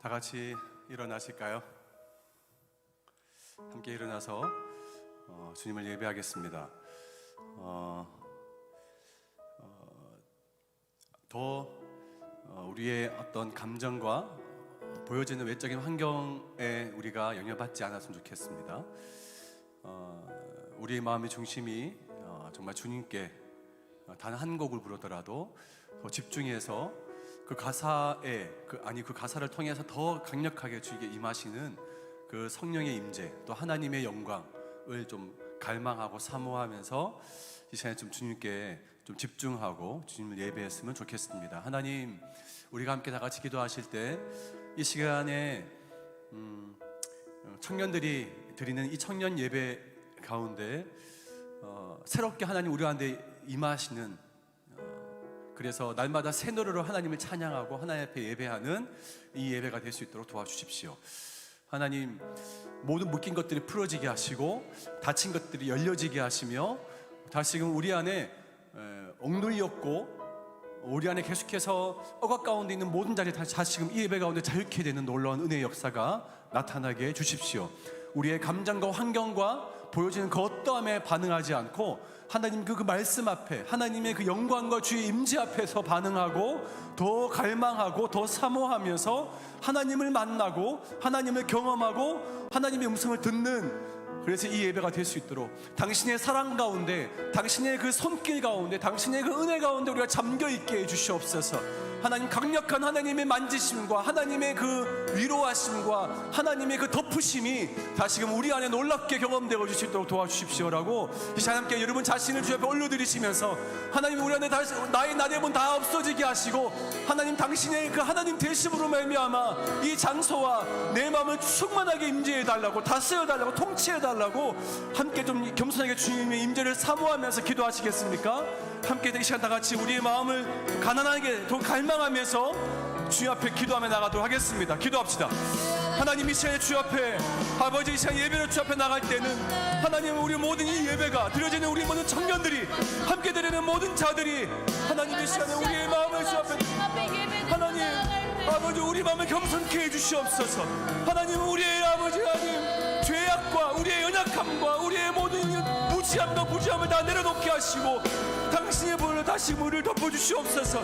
다 같이 일어나실까요? 함께 일어나서 주님을 예배하겠습니다. 우리의 어떤 감정과 보여지는 외적인 환경에 우리가 영향받지 않았으면 좋겠습니다. 우리의 마음의 중심이 정말 주님께 단 한 곡을 부르더라도 더 집중해서 그 가사를 통해서 더 강력하게 주에게 임하시는 그 성령의 임재, 또 하나님의 영광을 좀 갈망하고 사모하면서 이 시간에 좀 주님께 좀 집중하고 주님을 예배했으면 좋겠습니다. 하나님, 우리가 함께 다 같이 기도하실 때 이 시간에 청년들이 드리는 이 청년 예배 가운데 새롭게 하나님 우리 가운데 임하시는, 그래서 날마다 새 노래로 하나님을 찬양하고 하나님 앞에 예배하는 이 예배가 될 수 있도록 도와주십시오. 하나님, 모든 묶인 것들이 풀어지게 하시고 닫힌 것들이 열려지게 하시며 다시금 우리 안에 억눌렸고 우리 안에 계속해서 억압 가운데 있는 모든 자리에 다시금 이 예배 가운데 자유케 되는 놀라운 은혜의 역사가 나타나게 해주십시오. 우리의 감정과 환경과 보여지는 그 어떠함에 반응하지 않고 하나님 그 말씀 앞에, 하나님의 그 영광과 주의 임재 앞에서 반응하고 더 갈망하고 더 사모하면서 하나님을 만나고 하나님을 경험하고 하나님의 음성을 듣는, 그래서 이 예배가 될 수 있도록 당신의 사랑 가운데, 당신의 그 손길 가운데, 당신의 그 은혜 가운데 우리가 잠겨있게 해주시옵소서. 하나님, 강력한 하나님의 만지심과 하나님의 그 위로하심과 하나님의 그 덮으심이 다시금 우리 안에 놀랍게 경험되어 줄 수 있도록 도와주십시오라고 이 시간 함께 여러분 자신을 주 앞에 올려드리시면서 하나님, 우리 안에 다시 나의 나대문 다 없어지게 하시고 하나님, 당신의 그 하나님 되심으로 말미암아 이 장소와 내 마음을 충만하게 임재해달라고, 다스려달라고, 통치해달라고 함께 좀 겸손하게 주님의 임재를 사모하면서 기도하시겠습니까? 함께 이 시간 다 같이 우리의 마음을 가난하게 더 갈망하면서 주 앞에 기도하며 나가도록 하겠습니다. 기도합시다. 하나님, 이 시간에 주 앞에, 아버지, 이 시간 예배를 주 앞에 나갈 때는 하나님, 우리 모든 이 예배가 드려지는 우리 모든 청년들이 함께 드리는 모든 자들이 하나님, 이 시간에 우리의 마음을 주 앞에, 하나님 아버지, 우리 마음을 겸손케 해주시옵소서. 하나님, 우리의 아버지 하나님 죄악과 우리의 연약함과 우리의 모든 무지함과 부지함을 다 내려놓게 하시고 당신의 볼로 다시 우리를 덮어주시옵소서.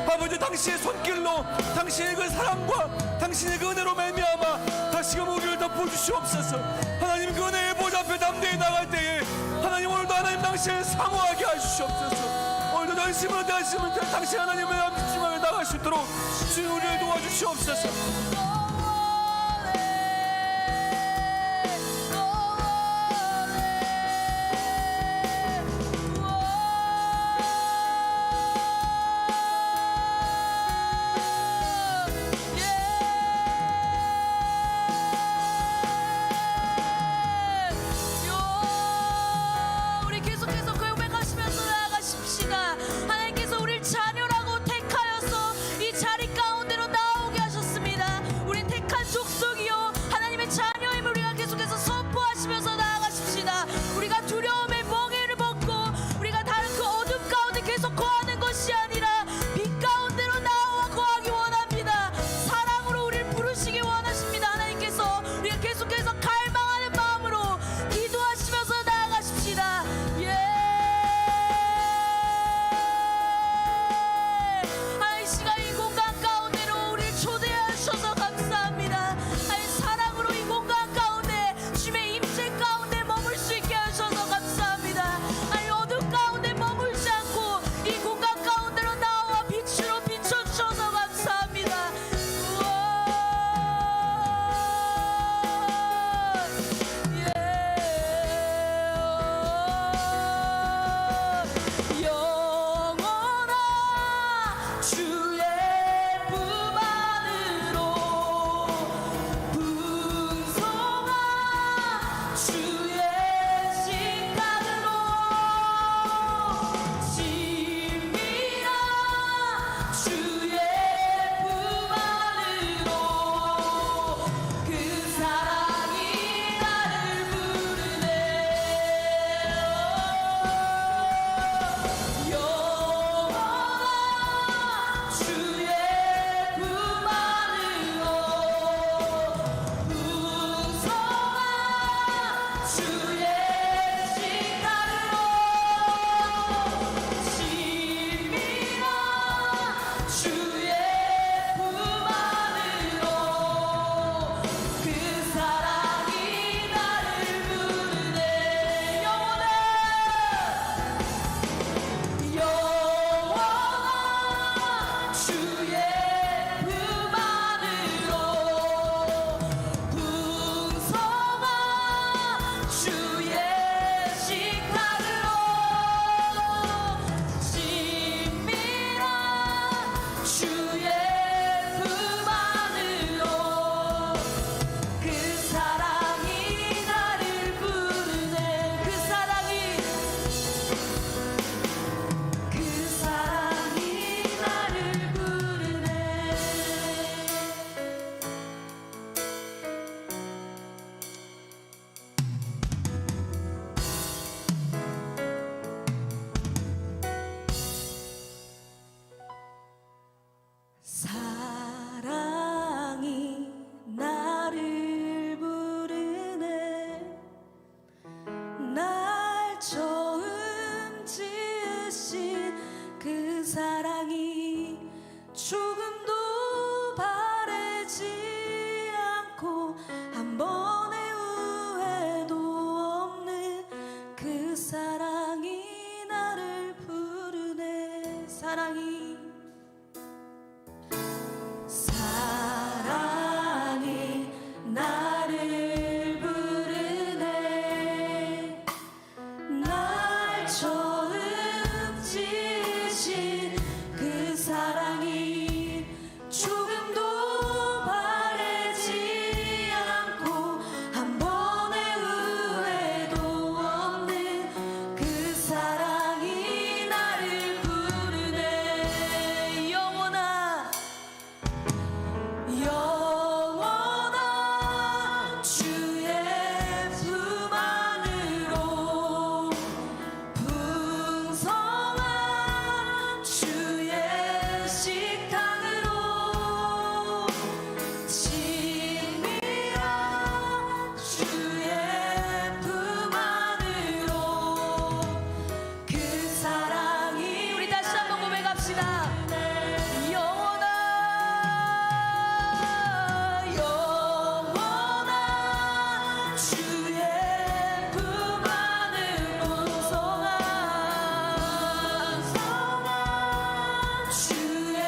아버지, 당신의 손길로, 당신의 그 사랑과 당신의 그 은혜로 말미암아 다시금 우리를 덮어주시옵소서. 하나님, 그 은혜의 보좌 앞에 담대히 나갈 때에 하나님, 오늘도 하나님 당신을 사모하게 하시옵소서. 오늘도 당신을 당신 하나님의 앞에 나갈 수 있도록 주님 우리를 도와주시옵소서. 하나님께서 우리를 자녀라고 택하여서 이 자리 가운데로 나오게 하셨습니다. 사랑이 조금도 바래지 않고 한 번의 후회도 없는 그 사랑이 나를 부르네. 사랑이 나를 부르네. 날 처음 지으신 그 사랑이 조금도 바래지 않고 한 번의 후회도 없는 그 사랑이 나를 부르네. 영원한 주의 품 안으로 풍성한 주의 식탁으로 친밀한 주의 품 안으로 그 사랑이 우리 다시 한번 고백합시다. 주의 품 안으로 풍성한 주의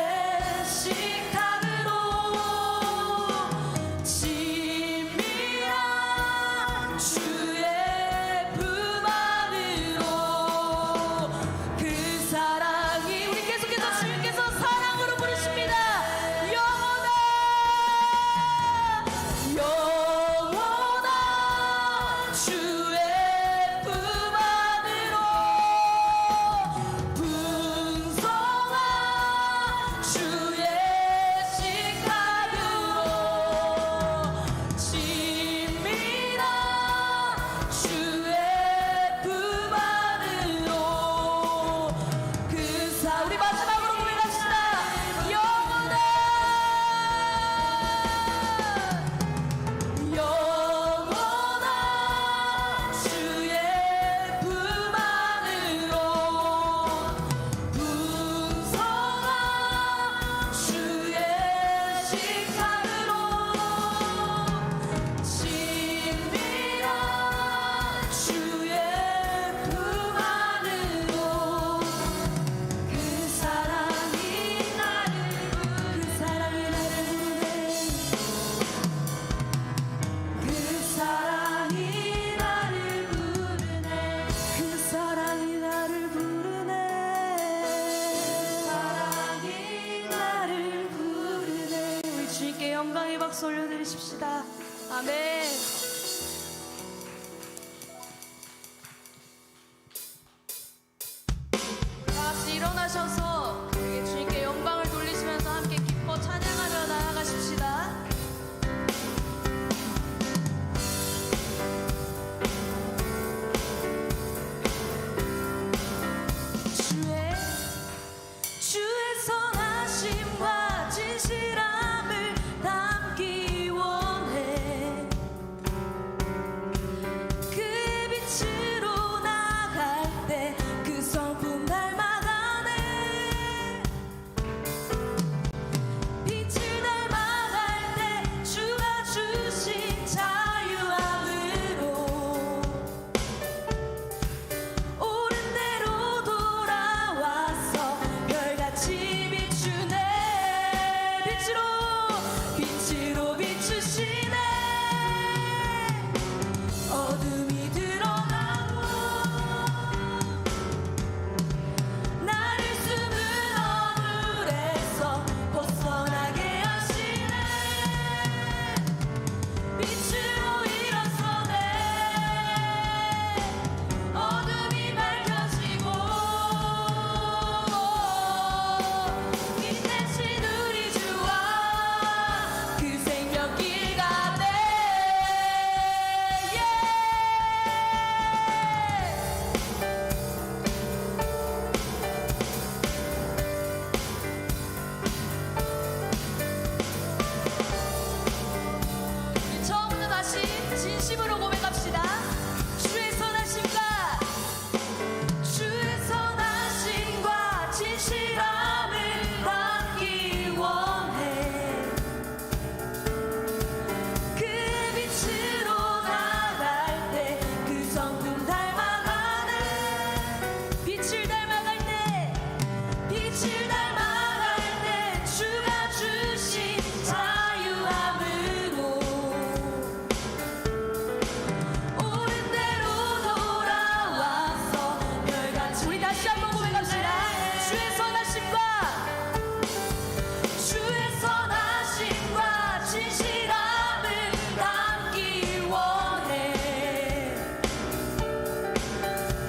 식탁으로 친밀한 주의 품 안으로 그 사랑이 우리 계속해서 주님께서 사랑으로 부르십니다. 영원한 주의 품 안으로 풍성한 주의 식탁으로 친밀한 주의 품 안으로 우리 마지막으로 고백합시다. 영원한 주의 품 안으로 풍성한 주의 식탁으로 친밀한 주의 품 안으로 그 사랑이 나를 부르네. 그 사랑이 나를 부르네. 그 사랑이 나를 부르네. 사랑이 나를 부르네. 우리 주님께 영광의 박수 올려드리십시다. 아멘. 다 같이 일어나셔서 우리 주님께 영광을 돌리시면서 함께 기뻐 찬양하며 나아가십시다. 주의 선하심과 진실함을 담기 원해. 그 빛으로 나갈 때 그 성품 닮아가네. 빛을 닮아갈 때 주가 주신 자유함으로 옳은 대로 돌아와서 별같이 우리 다시 한번 고백합시다. 주의 선하심과 진실함을 담기 원해.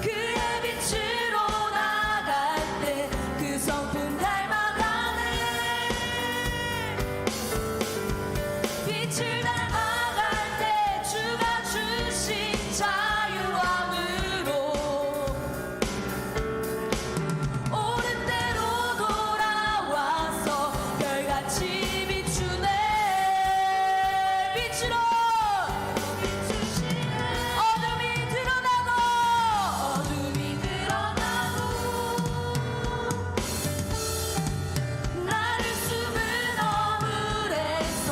그의 빛으로 나갈 때 그 성품 닮아가네. 빛을 닮아갈 때 주가 주신 자유함으로 옳은 대로 돌아와서 별같이 비추네. 빛으로 어둠이 드러나고 나를 숨은 어물에서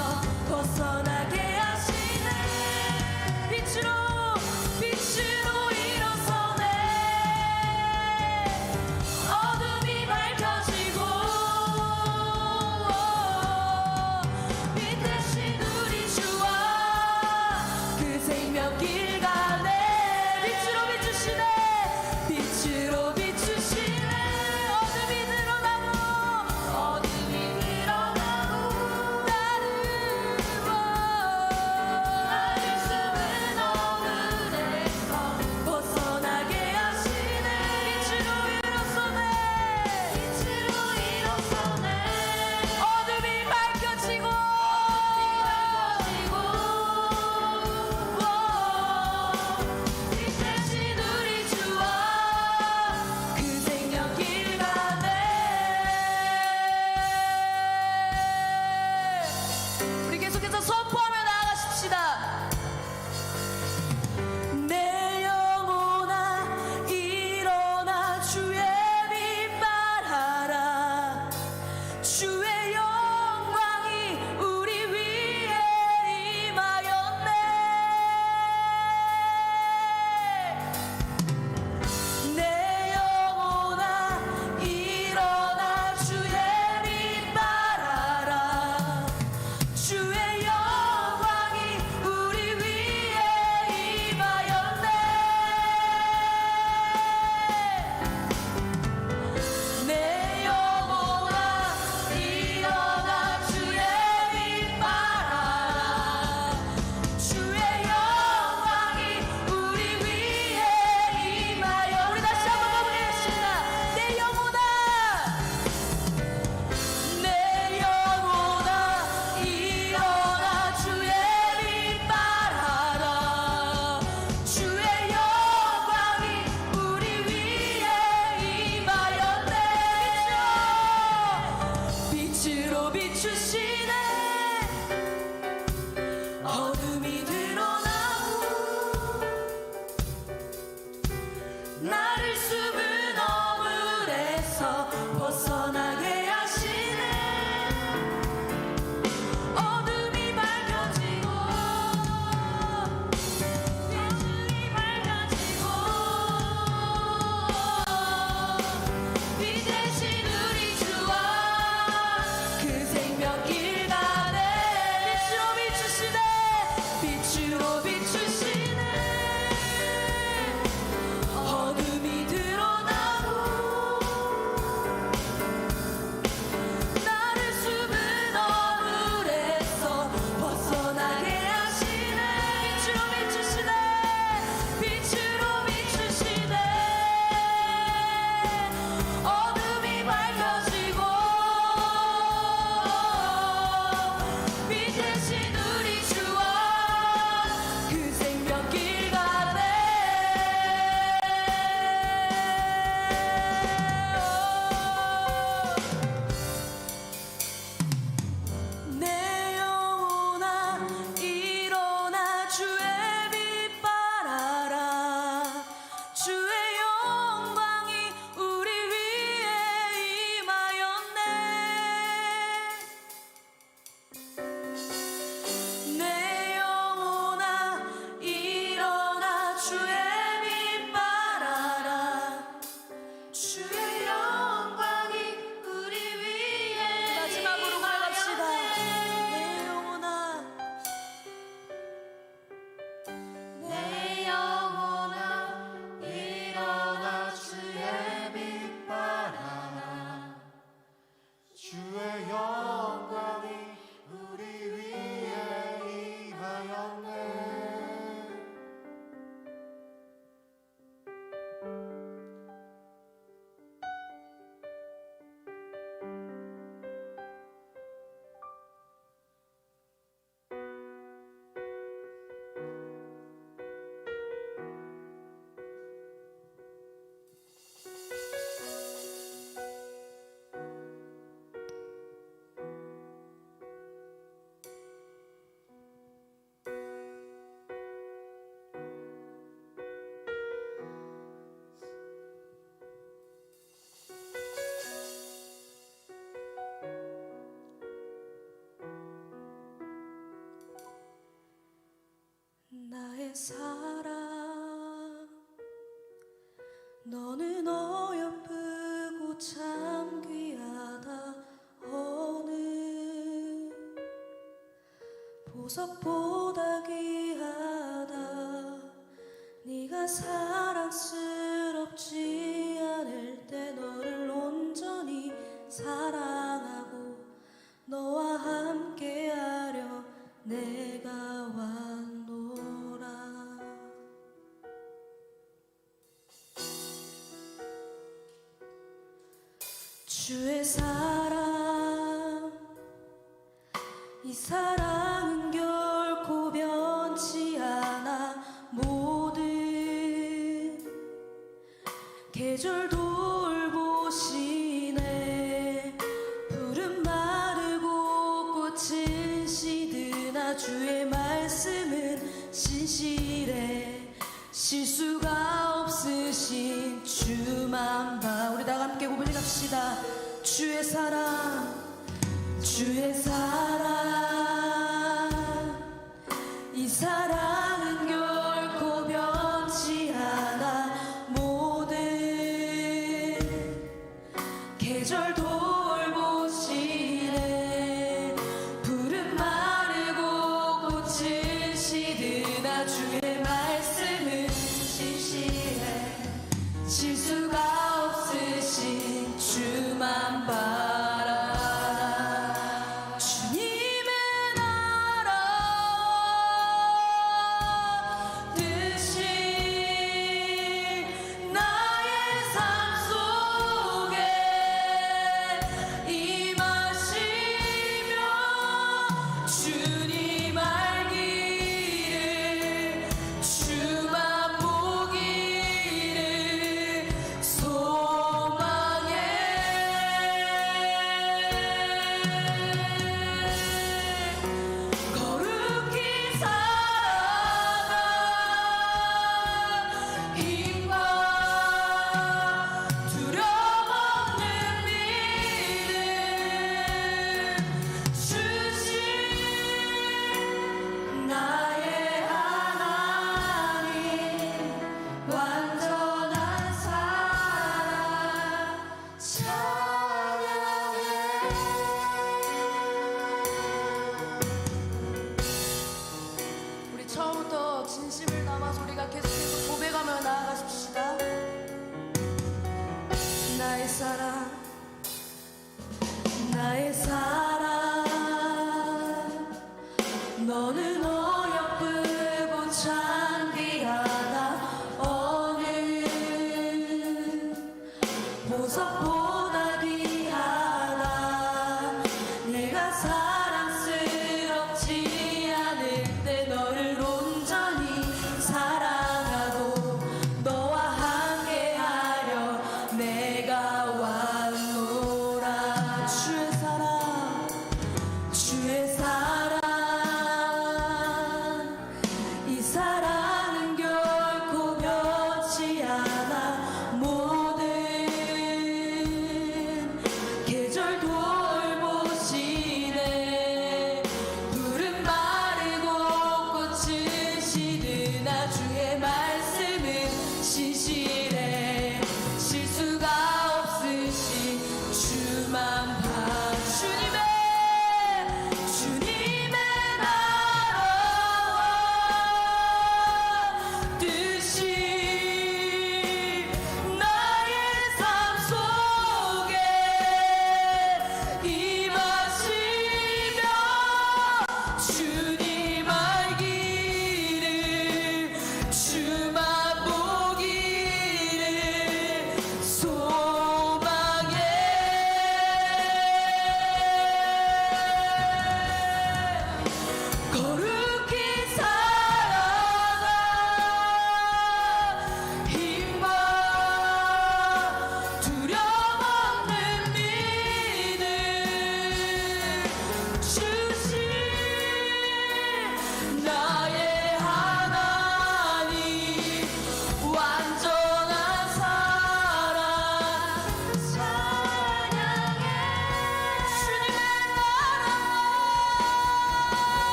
벗어나게 하시네. 빛으로 일어서네. 어둠이 밝혀지고 빛 대신 우리 주와 그 생명길 가네. 빛으로 비추시네. 어둠이 드러나고 나를 숨은 어물에서 벗어나게 하시네. 빛으로 일어서네. 어둠이 밝혀지고 빛 대신 우리 주와 그 생명길 가네. 우리 계속해서 선포하며 나아가십시다. 내 영혼아 일어나 주의 빛 발하라. 주의 영광이 우리 위에 임하였네. 내 영혼아 일어나 주의 빛 발하라. 주의 영광이 우리 위에 임하였네. 내 영혼아 일어나 주의 빛 발하라. 주의 영광이 우리 위에 임하여. 우리 다시 한번 가보겠습니다. 내 영혼아 일어나 주의 빛 발하라. 주의 영광이 우리 위에 임하였네. 빛으로 비추시네. 어둠이 드러나고 나를 숨은 어물에서 벗어나게 하시네. 어둠이 밝혀지고 빛 대신 우리 주와 그 생명길 가네. 빛으로 비추시네. 어둠이 드러나고 너는 어여쁘고 참 귀하다. 어느 보석보다 귀하다. 네가 사랑스럽지 않을 때 너를 온전히 사랑하고 너와 함께하려 내가 왔노라. 주의 사랑, 이 사랑은 결코 변치 않아. 모든 계절 돌보시네. 푸른 마르고 꽃은 시드나 주의 말씀은 신실해. 실수가 없으신 주만 봐. 우리 다 함께 고백합시다. 주의 사랑, 주의 사랑, 이 사랑은 결코 변치 않아. 모든 계절 돌보시네. 푸른 마르고 꽃은 시드나 주의 말씀은 신실해. 실수가 없으신 주만 바라라. 주님의 나라 뜻이 나의 삶 속에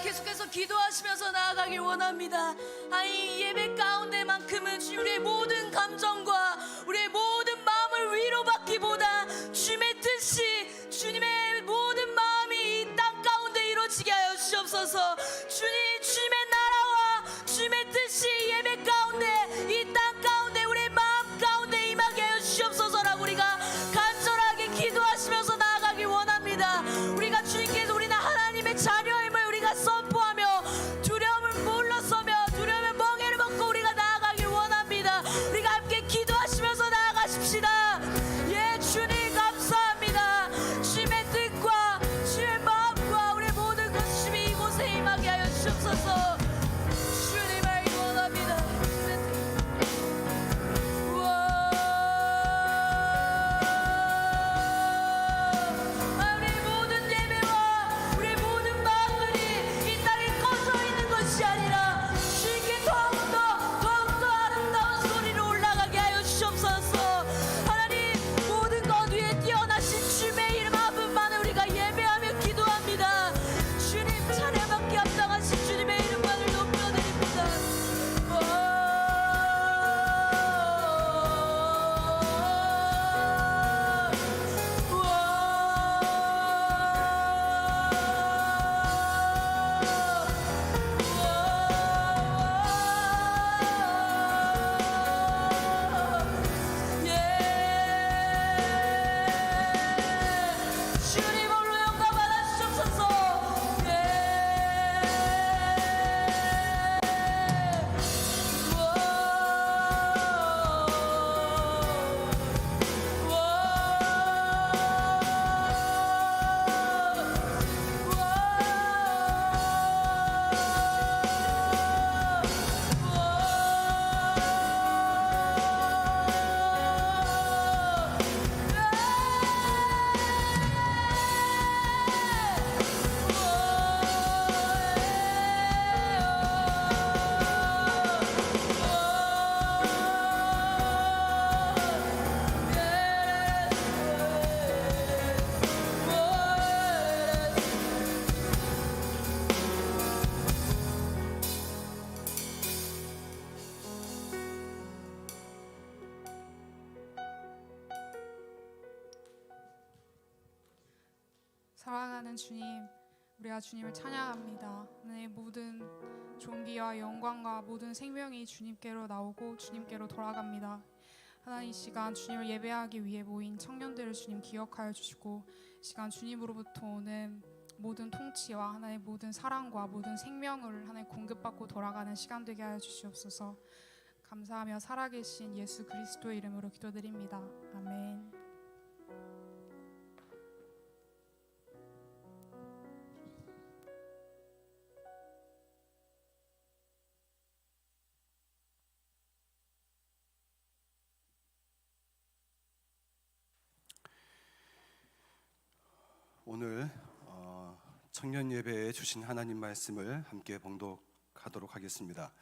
계속해서 기도하시면서 나아가길 원합니다. 이 예배 가운데만큼은 주님 우리의 모든 감정과 우리의 모든 마음을 위로받기보다 주님의 뜻이 주님의 모든 마음이 이 땅 가운데 이루어지게 하여 주옵소서. 주님의 나라와 주님의 뜻이 예배 가운데 이 땅 가운데 우리의 마음 가운데 임하게 하여 주옵소서라고 우리가 간절하게 기도하시면서 나아가길 원합니다. 우리가 주님께서 우리는 하나님의 자녀임을 우리가 선포하며 두려움을 물러서며 두려움의 멍에를 벗고 우리가 나아가길 원합니다. 우리가 함께 기도하시면서 나아가십시다. 예, 주님 감사합니다. 주님의 뜻과 주님의 마음과 우리의 모든 것 주님이 이곳에 임하게 하여 주옵소서. 주님을 원합니다. 우리 모든 예배와 우리 모든 마음들이 이 땅에 꺼져 있는 것이 아니라 주님께 더욱더 아름다운 소리로 올라가게 하여 주옵소서. 하나님 모든 것 위에 뛰어나신 주님의 이름 한 분만을 우리가 예배하며 기도합니다. 주님 찬양받기 합당하신 주님의 이름만을 높여드립니다. 주님 홀로 영광 받아주옵소서. 사랑하는 주님, 우리가 주님을 찬양합니다. 내 모든 존귀와 영광과 모든 생명이 주님께로 나오고 주님께로 돌아갑니다. 하나님, 이 시간 주님을 예배하기 위해 모인 청년들을 주님 기억하여 주시고, 이 시간 주님으로부터 오는 모든 통치와 하나님의 모든 사랑과 모든 생명을 하나님 공급받고 돌아가는 시간 되게 하여 주시옵소서. 감사하며 살아계신 예수 그리스도의 이름으로 기도드립니다. 아멘. 오늘 청년 예배에 주신 하나님 말씀을 함께 봉독하도록 하겠습니다.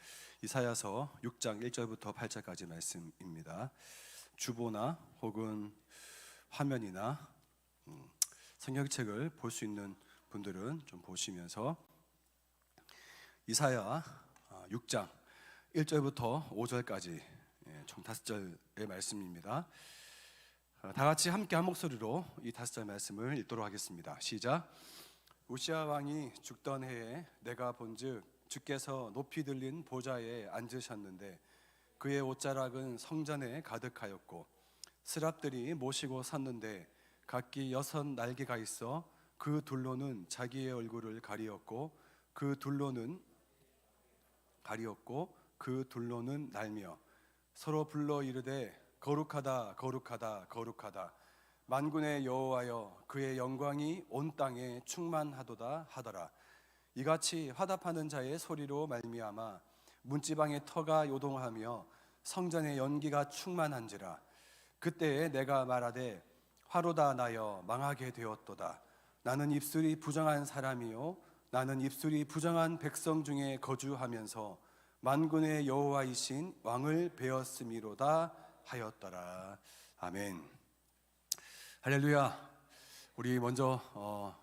이사야서 6장 1절부터 8절까지 말씀입니다. 주보나 혹은 화면이나 성경책을 볼 수 있는 분들은 좀 보시면서 이사야 6장 1절부터 5절까지 총 5절의 말씀입니다. 다 같이 함께 한 목소리로 이 5절 말씀을 읽도록 하겠습니다. 시작. 우시아 왕이 죽던 해에 내가 본즉 주께서 높이 들린 보좌에 앉으셨는데 그의 옷자락은 성전에 가득하였고 스랍들이 모시고 섰는데 각기 6 날개가 있어 그 둘로는 자기의 얼굴을 가리었고 그 둘로는 날며 서로 불러 이르되 거룩하다 거룩하다 거룩하다 만군의 여호와여 그의 영광이 온 땅에 충만하도다 하더라. 이같이 화답하는 자의 소리로 말미암아 문지방의 터가 요동하며 성전의 연기가 충만한지라. 그때에 내가 말하되 화로다 나여 망하게 되었도다. 나는 입술이 부정한 사람이요 나는 입술이 부정한 백성 중에 거주하면서 만군의 여호와이신 왕을 배웠음이로다 하였더라. 아멘. 할렐루야. 우리 먼저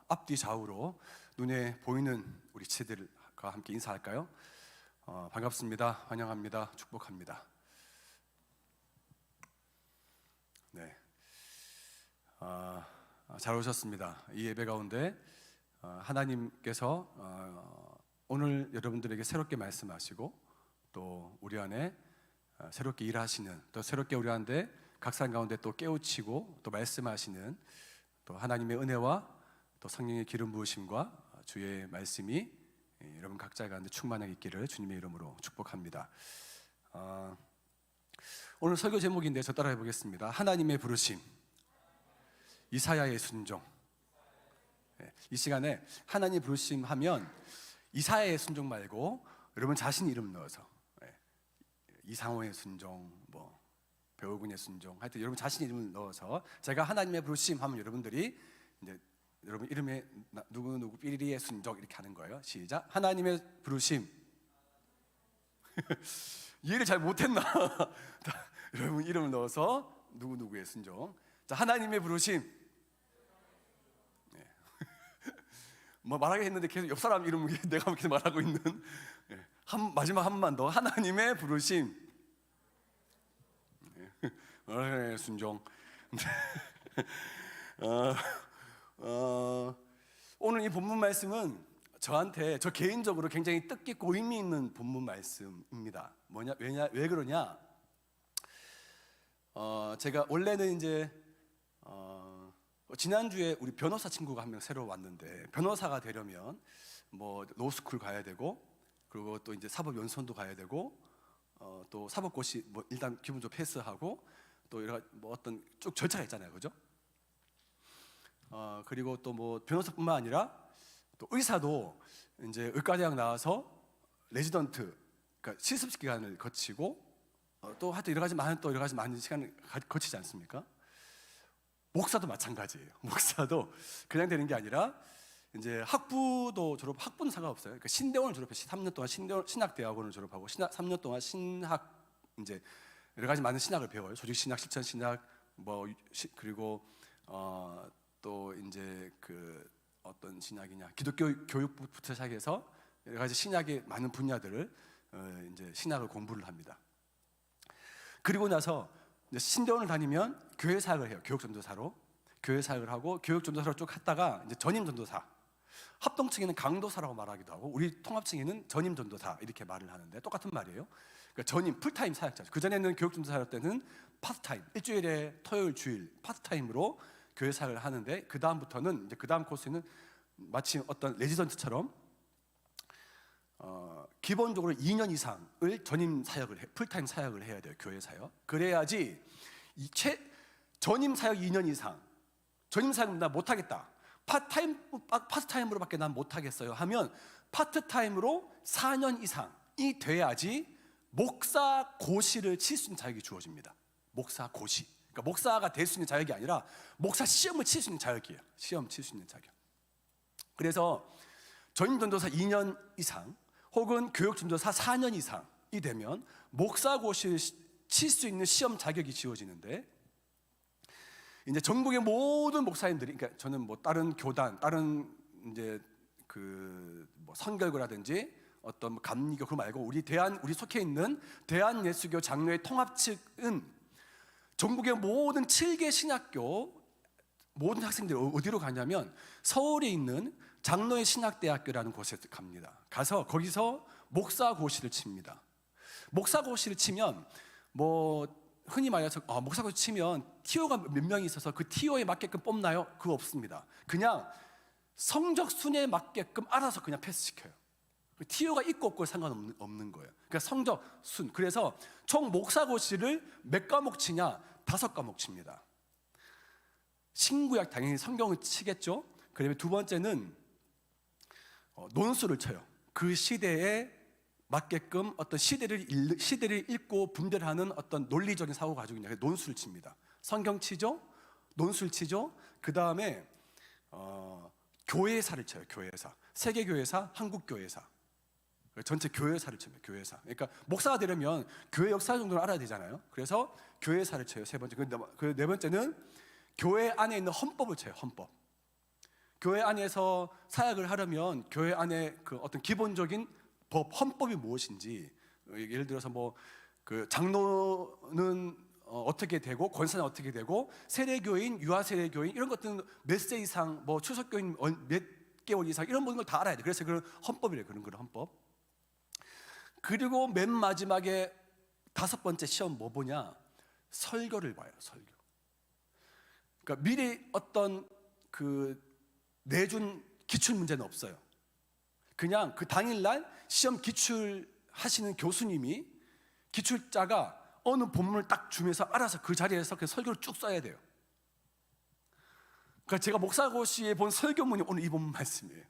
앞뒤 좌우로 눈에 보이는 우리 지체들과 함께 인사할까요? 반갑습니다. 환영합니다. 축복합니다. 네, 잘 오셨습니다. 이 예배 가운데 하나님께서 오늘 여러분들에게 새롭게 말씀하시고 또 우리 안에 새롭게 일하시는, 또 새롭게 우리 안에 각산 가운데 또 깨우치고 또 말씀하시는 또 하나님의 은혜와 또 성령의 기름 부으심과 주의 말씀이 여러분 각자 가운데 충만하게 있기를 주님의 이름으로 축복합니다. 오늘 설교 제목인데 저 따라해 보겠습니다. 하나님의 부르심, 이사야의 순종. 이 시간에 하나님 부르심 하면 이사야의 순종 말고 여러분 자신 이름 넣어서 이상호의 순종, 뭐 배우군의 순종, 하여튼 여러분 자신 이름을 넣어서 제가 하나님의 부르심 하면 여러분들이 이제 여러분 이름에 누구누구 삐리리의 순종 이렇게 하는 거예요. 시작. 하나님의 부르심. 이해를 잘 못했나? 여러분 이름을 넣어서 누구누구의 순종. 자, 하나님의 부르심. 네. 뭐 말하게 했는데 계속 옆 사람 이름 내가 계속 말하고 있는. 마지막 한 번만 더. 하나님의 부르심. 네. 순종. 오늘 이 본문 말씀은 저 개인적으로 굉장히 뜻깊고 의미 있는 본문 말씀입니다. 왜 그러냐? 제가 원래는 이제 지난주에 우리 변호사 친구가 한 명 새로 왔는데, 변호사가 되려면 뭐 로스쿨 가야 되고, 그리고 또 이제 사법연수원도 가야 되고, 또 사법고시 뭐 일단 기본적으로 패스하고, 또 여러 뭐 어떤 쭉 절차가 있잖아요, 그죠? 그리고 또 뭐 변호사뿐만 아니라 또 의사도 이제 의과대학 나와서 레지던트, 그러니까 실습 기간을 거치고 또 하여튼 여러 가지 많은 시간을 거치지 않습니까? 목사도 마찬가지예요. 목사도 그냥 되는 게 아니라 이제 학부는 상관없어요. 그러니까 신대원을 졸업해 3년 동안 신학대학원을 졸업하고 3년 동안 신학 이제 여러 가지 많은 신학을 배워요. 조직 신학, 실천 신학, 그리고 또 이제 그 어떤 신학이냐, 기독교 교육부터 시작해서 여러 가지 신학의 많은 분야들을 이제 신학을 공부를 합니다. 그리고 나서 이제 신대원을 다니면 교회 사역을 해요. 교육전도사로 교회 사역을 하고 교육전도사로 쭉 갔다가 이제 전임전도사, 합동층에는 강도사라고 말하기도 하고 우리 통합층에는 전임전도사 이렇게 말을 하는데 똑같은 말이에요. 그러니까 전임 풀타임 사역자죠. 그 전에는 교육전도사였을 때는 파트타임, 일주일에 토요일 주일 파트타임으로 교회 사역을 하는데, 그 다음부터는 이제 그 다음 코스는 마치 어떤 레지던트처럼 기본적으로 2년 이상을 전임 사역을 풀타임 사역을 해야 돼요. 교회 사역. 그래야지 전임 사역 2년 이상, 전임 사역 나 못하겠다, 파트타임으로밖에 난 못하겠어요 하면 파트타임으로 4년 이상이 돼야지 목사 고시를 칠 수 있는 자격이 주어집니다. 목사 고시. 그러니까 목사가 될 수 있는 자격이 아니라 목사 시험을 칠 수 있는 자격이에요. 시험 칠 수 있는 자격. 그래서 전임전도사 2년 이상 혹은 교육전도사 4년 이상이 되면 목사고시를 칠 수 있는 시험 자격이 지어지는데, 이제 전국의 모든 목사님들이, 그러니까 저는 뭐 다른 교단, 다른 이제 그 뭐 선결교라든지 어떤 감리교 그거 말고 우리 속해 있는 대한예수교 장로회 통합 측은 전국의 모든 7개 신학교 모든 학생들이 어디로 가냐면 서울에 있는 장로회 신학대학교라는 곳에 갑니다. 가서 거기서 목사고시를 칩니다. 목사고시를 치면 뭐 흔히 말해서 목사고시 치면 티오가 몇 명이 있어서 그 티오에 맞게끔 뽑나요? 그거 없습니다. 그냥 성적 순위에 맞게끔 알아서 그냥 패스시켜요. 티오가 있고 없고 상관없는 거예요. 그러니까 성적 순. 그래서 총 목사고시를 몇 과목 치냐? 5과목 칩니다. 신구약 당연히 성경을 치겠죠. 그다음에 두 번째는 논술을 쳐요. 그 시대에 맞게끔 어떤 시대를 읽고 분별하는 어떤 논리적인 사고 가지고 있냐, 논술을 칩니다. 성경 치죠, 논술 치죠. 그 다음에 교회사를 쳐요. 교회사, 세계교회사, 한국교회사, 전체 교회사를 칩니다. 교회사. 그러니까 목사가 되려면 교회 역사 정도는 알아야 되잖아요. 그래서 교회사를 쳐요. 세 번째. 그 네 번째는 교회 안에 있는 헌법을 쳐요. 헌법. 교회 안에서 사역을 하려면 교회 안에 그 어떤 기본적인 헌법이 무엇인지, 예를 들어서 뭐 그 장로는 어떻게 되고 권사는 어떻게 되고 세례교인, 유아세례교인 이런 것들은 몇 세 이상, 뭐 추석교인 몇 개월 이상 이런 모든 걸 다 알아야 돼. 그래서 그런 헌법이래. 그런 헌법. 그리고 맨 마지막에 5번째 시험 뭐 보냐? 설교를 봐요. 설교. 그러니까 미리 어떤 그 내준 기출 문제는 없어요. 그냥 그 당일날 시험 기출하시는 교수님이, 기출자가 어느 본문을 딱 주면서 알아서 그 자리에서 그 설교를 쭉 써야 돼요. 그러니까 제가 목사고시에 본 설교문이 오늘 이 본문 말씀이에요.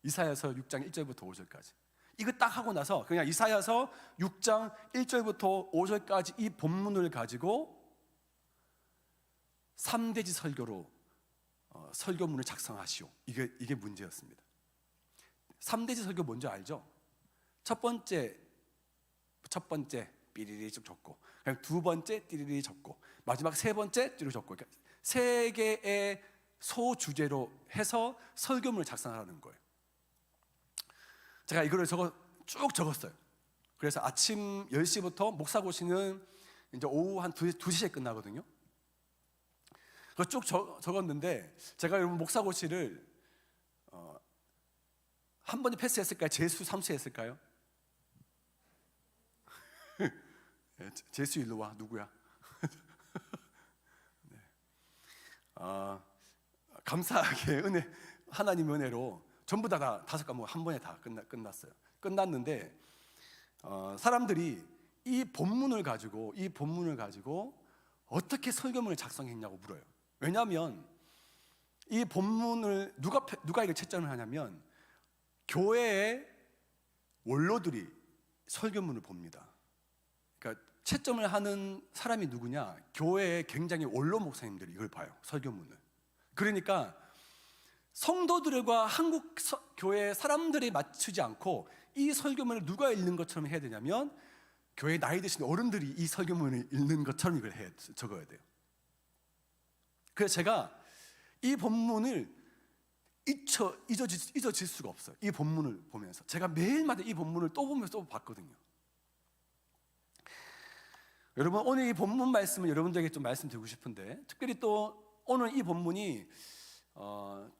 이사야서 6장 1절부터 5절까지. 이거 딱 하고 나서 그냥 이사야서 6장 1절부터 5절까지 이 본문을 가지고 3대지 설교로 설교문을 작성하시오. 이게 문제였습니다. 3대지 설교 뭔지 알죠? 첫 번째 삐리리 쭉 적고, 그냥 두 번째 띠리리 적고, 마지막 세 번째 띠리리 적고, 그러니까 세 개의 소주제로 해서 설교문을 작성하라는 거예요. 제가 이거를 쭉 적었어요. 그래서 아침 10시부터 목사고시는 이제 오후 한 2시에 끝나거든요. 그거 쭉 적었는데, 제가 여러분 목사고시를 한 번에 패스했을까요? 재수 3수 했을까요? 재수 일로 와. 누구야? 네. 감사하게 하나님 은혜로 전부 다 5과목 한 번에 다 끝났어요. 끝났는데 사람들이 이 본문을 가지고 어떻게 설교문을 작성했냐고 물어요. 왜냐하면 이 본문을 누가 이걸 채점을 하냐면 교회의 원로들이 설교문을 봅니다. 그러니까 채점을 하는 사람이 누구냐? 교회의 굉장히 원로 목사님들이 이걸 봐요. 설교문을. 그러니까 성도들과 한국 교회 사람들이 맞추지 않고 이 설교문을 누가 읽는 것처럼 해야 되냐면 교회 나이 드신 어른들이 이 설교문을 읽는 것처럼 이걸 적어야 돼요. 그래서 제가 이 본문을 잊어질 수가 없어요. 이 본문을 보면서 제가 매일마다 이 본문을 또 보면서 또 봤거든요. 여러분, 오늘 이 본문 말씀을 여러분들에게 좀 말씀드리고 싶은데, 특별히 또 오늘 이 본문이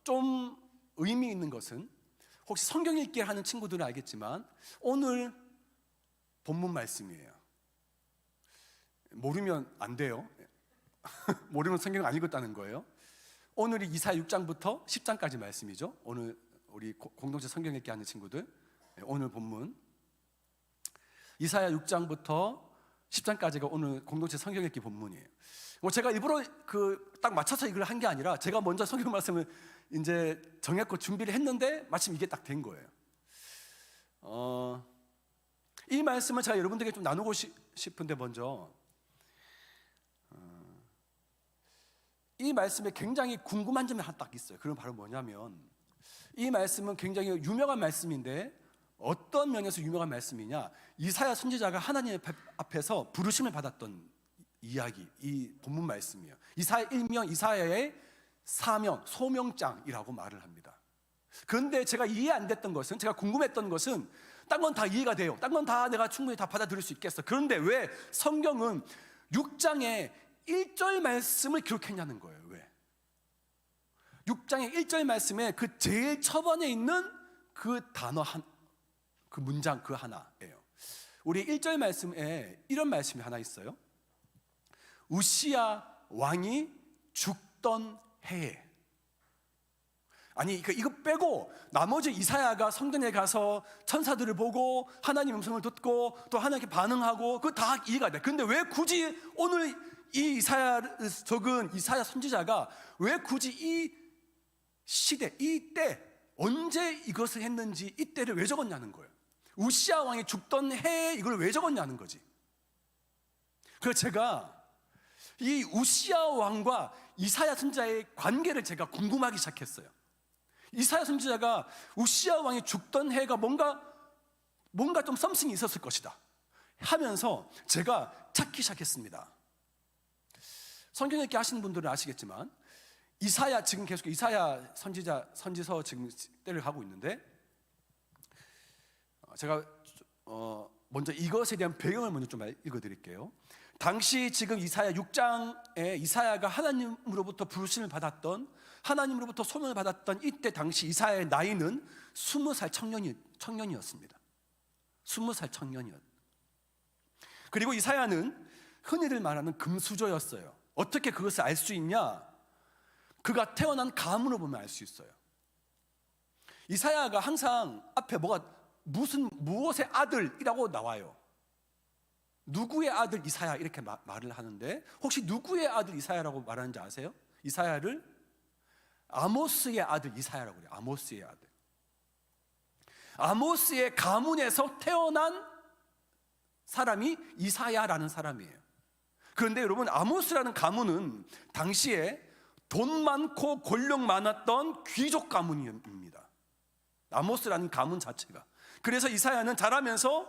좀 의미 있는 것은, 혹시 성경 읽기 하는 친구들은 알겠지만 오늘 본문 말씀이에요. 모르면 안 돼요. 모르면 성경 안 읽었다는 거예요. 오늘이 이사야 6장부터 10장까지 말씀이죠. 오늘 우리 공동체 성경 읽기 하는 친구들, 오늘 본문 이사야 6장부터 10장까지가 오늘 공동체 성경 읽기 본문이에요. 제가 일부러 딱 맞춰서 이걸 한 게 아니라 제가 먼저 성경 말씀을 이제 정했고 준비를 했는데 마침 이게 딱 된 거예요. 이 말씀을 제가 여러분들에게 좀 나누고 싶은데, 먼저 이 말씀에 굉장히 궁금한 점이 하나 딱 있어요. 그건 바로 뭐냐면, 이 말씀은 굉장히 유명한 말씀인데 어떤 면에서 유명한 말씀이냐? 이사야 선지자가 하나님 앞에서 부르심을 받았던 이야기, 이 본문 말씀이에요. 이사야 일명, 이사야의 사명, 소명장이라고 말을 합니다. 그런데 제가 이해 안 됐던 것은, 제가 궁금했던 것은, 딴 건 다 이해가 돼요. 딴 건 다 내가 충분히 다 받아들일 수 있겠어. 그런데 왜 성경은 6장에 1절 말씀을 기록했냐는 거예요. 왜? 6장의 1절 말씀에 그 제일 초반에 있는 그 단어 그 문장 그 하나예요. 우리 1절 말씀에 이런 말씀이 하나 있어요. 우시야 왕이 죽던 해에. 아니, 이거 빼고 나머지 이사야가 성전에 가서 천사들을 보고 하나님 음성을 듣고 또 하나님께 반응하고 그거 다 이해가 돼. 근데 왜 굳이 오늘 이 이사야를 적은 이사야 선지자가 왜 굳이 이 시대, 이 때, 언제 이것을 했는지 이 때를 왜 적었냐는 거예요. 우시야 왕이 죽던 해에 이걸 왜 적었냐는 거지. 그래서 제가 이 우시야 왕과 이사야 선지자의 관계를 제가 궁금하기 시작했어요. 이사야 선지자가 우시야 왕이 죽던 해가 뭔가 좀 썸씽이 있었을 것이다 하면서 제가 찾기 시작했습니다. 성경 읽기 하시는 분들은 아시겠지만 이사야, 지금 계속 이사야 선지서 지금 때를 가고 있는데, 제가 먼저 이것에 대한 배경을 먼저 좀 읽어드릴게요. 당시 지금 이사야 6장에 이사야가 하나님으로부터 부르심을 받았던, 하나님으로부터 소명을 받았던 이때 당시 이사야의 나이는 20살 청년이었습니다. 20살 청년이었. 그리고 이사야는 흔히들 말하는 금수저였어요. 어떻게 그것을 알 수 있냐? 그가 태어난 가문으로 보면 알 수 있어요. 이사야가 항상 앞에 무엇의 아들이라고 나와요. 누구의 아들 이사야 이렇게 말을 하는데, 혹시 누구의 아들 이사야라고 말하는지 아세요? 이사야를 아모스의 아들 이사야라고 그래요. 아모스의 아들. 아모스의 가문에서 태어난 사람이 이사야라는 사람이에요. 그런데 여러분, 아모스라는 가문은 당시에 돈 많고 권력 많았던 귀족 가문입니다. 아모스라는 가문 자체가. 그래서 이사야는 자라면서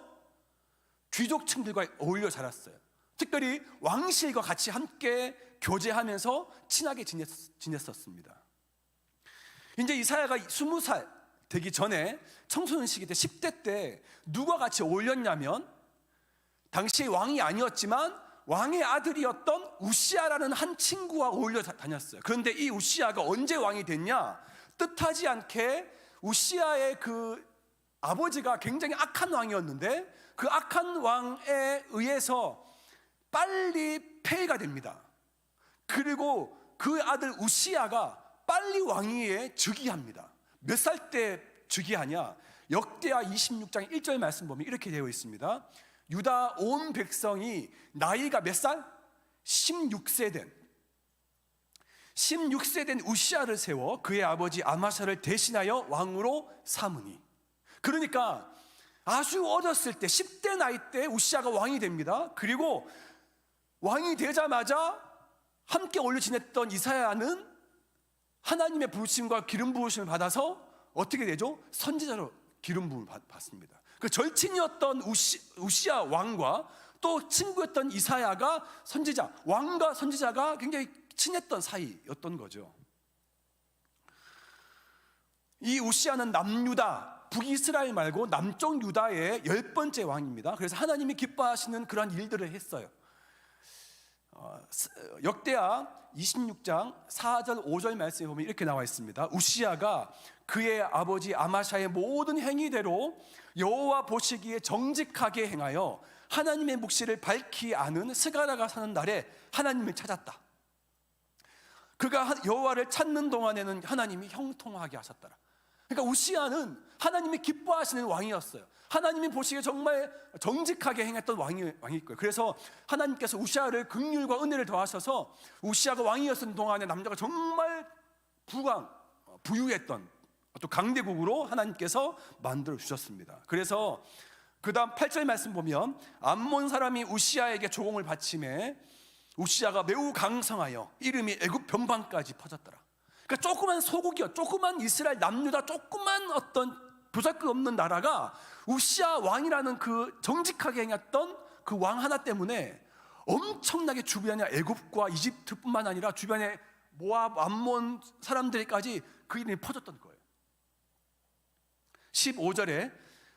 귀족층들과 어울려 자랐어요. 특별히 왕실과 같이 함께 교제하면서 친하게 지냈었습니다. 이제 이사야가 20살 되기 전에 청소년 시기 때 10대 때 누가 같이 어울렸냐면, 당시 왕이 아니었지만 왕의 아들이었던 우시아라는 한 친구와 어울려 다녔어요. 그런데 이 우시아가 언제 왕이 됐냐? 뜻하지 않게 우시아의 그 아버지가 굉장히 악한 왕이었는데, 그 악한 왕에 의해서 빨리 폐위가 됩니다. 그리고 그 아들 우시아가 빨리 왕위에 즉위합니다. 몇 살 때 즉위하냐? 역대하 26장 1절 말씀 보면 이렇게 되어 있습니다. 유다 온 백성이 나이가 몇 살? 16세 된 우시아를 세워 그의 아버지 아마샤를 대신하여 왕으로 삼으니. 그러니까 아주 어렸을 때 10대 나이 때 우시아가 왕이 됩니다. 그리고 왕이 되자마자 함께 어울려 지냈던 이사야는 하나님의 부르심과 기름 부으심을 받아서 어떻게 되죠? 선지자로 기름 부음을 받습니다. 그 절친이었던 우시아 왕과 또 친구였던 이사야가 선지자, 왕과 선지자가 굉장히 친했던 사이였던 거죠. 이 우시아는 남유다, 북이스라엘 말고 남쪽 유다의 10번째 왕입니다. 그래서 하나님이 기뻐하시는 그러한 일들을 했어요. 역대하 26장 4절 5절 말씀에 보면 이렇게 나와 있습니다. 우시아가 그의 아버지 아마샤의 모든 행위대로 여호와 보시기에 정직하게 행하여 하나님의 묵시를 밝히 아는 스가랴가 사는 날에 하나님을 찾았다. 그가 여호와를 찾는 동안에는 하나님이 형통하게 하셨더라. 그러니까 우시아는 하나님이 기뻐하시는 왕이었어요. 하나님이 보시기에 정말 정직하게 행했던 왕이 있고요. 그래서 하나님께서 우시아를 긍휼과 은혜를 더하셔서 우시아가 왕이었던 동안에 남자가 정말 부유했던 또 강대국으로 하나님께서 만들어 주셨습니다. 그래서 그 다음 8절 말씀 보면, 암몬 사람이 우시아에게 조공을 바치매 우시아가 매우 강성하여 이름이 애굽 변방까지 퍼졌더라. 그러니까 조그만 소국이요, 조그만 이스라엘 남유다, 조그만 어떤 보잘것없는 나라가 우시아 왕이라는 그 정직하게 행했던 그 왕 하나 때문에 엄청나게 주변에 애굽과 이집트뿐만 아니라 주변에 모압, 암몬 사람들까지 그 이름이 퍼졌던 거예요. 15절에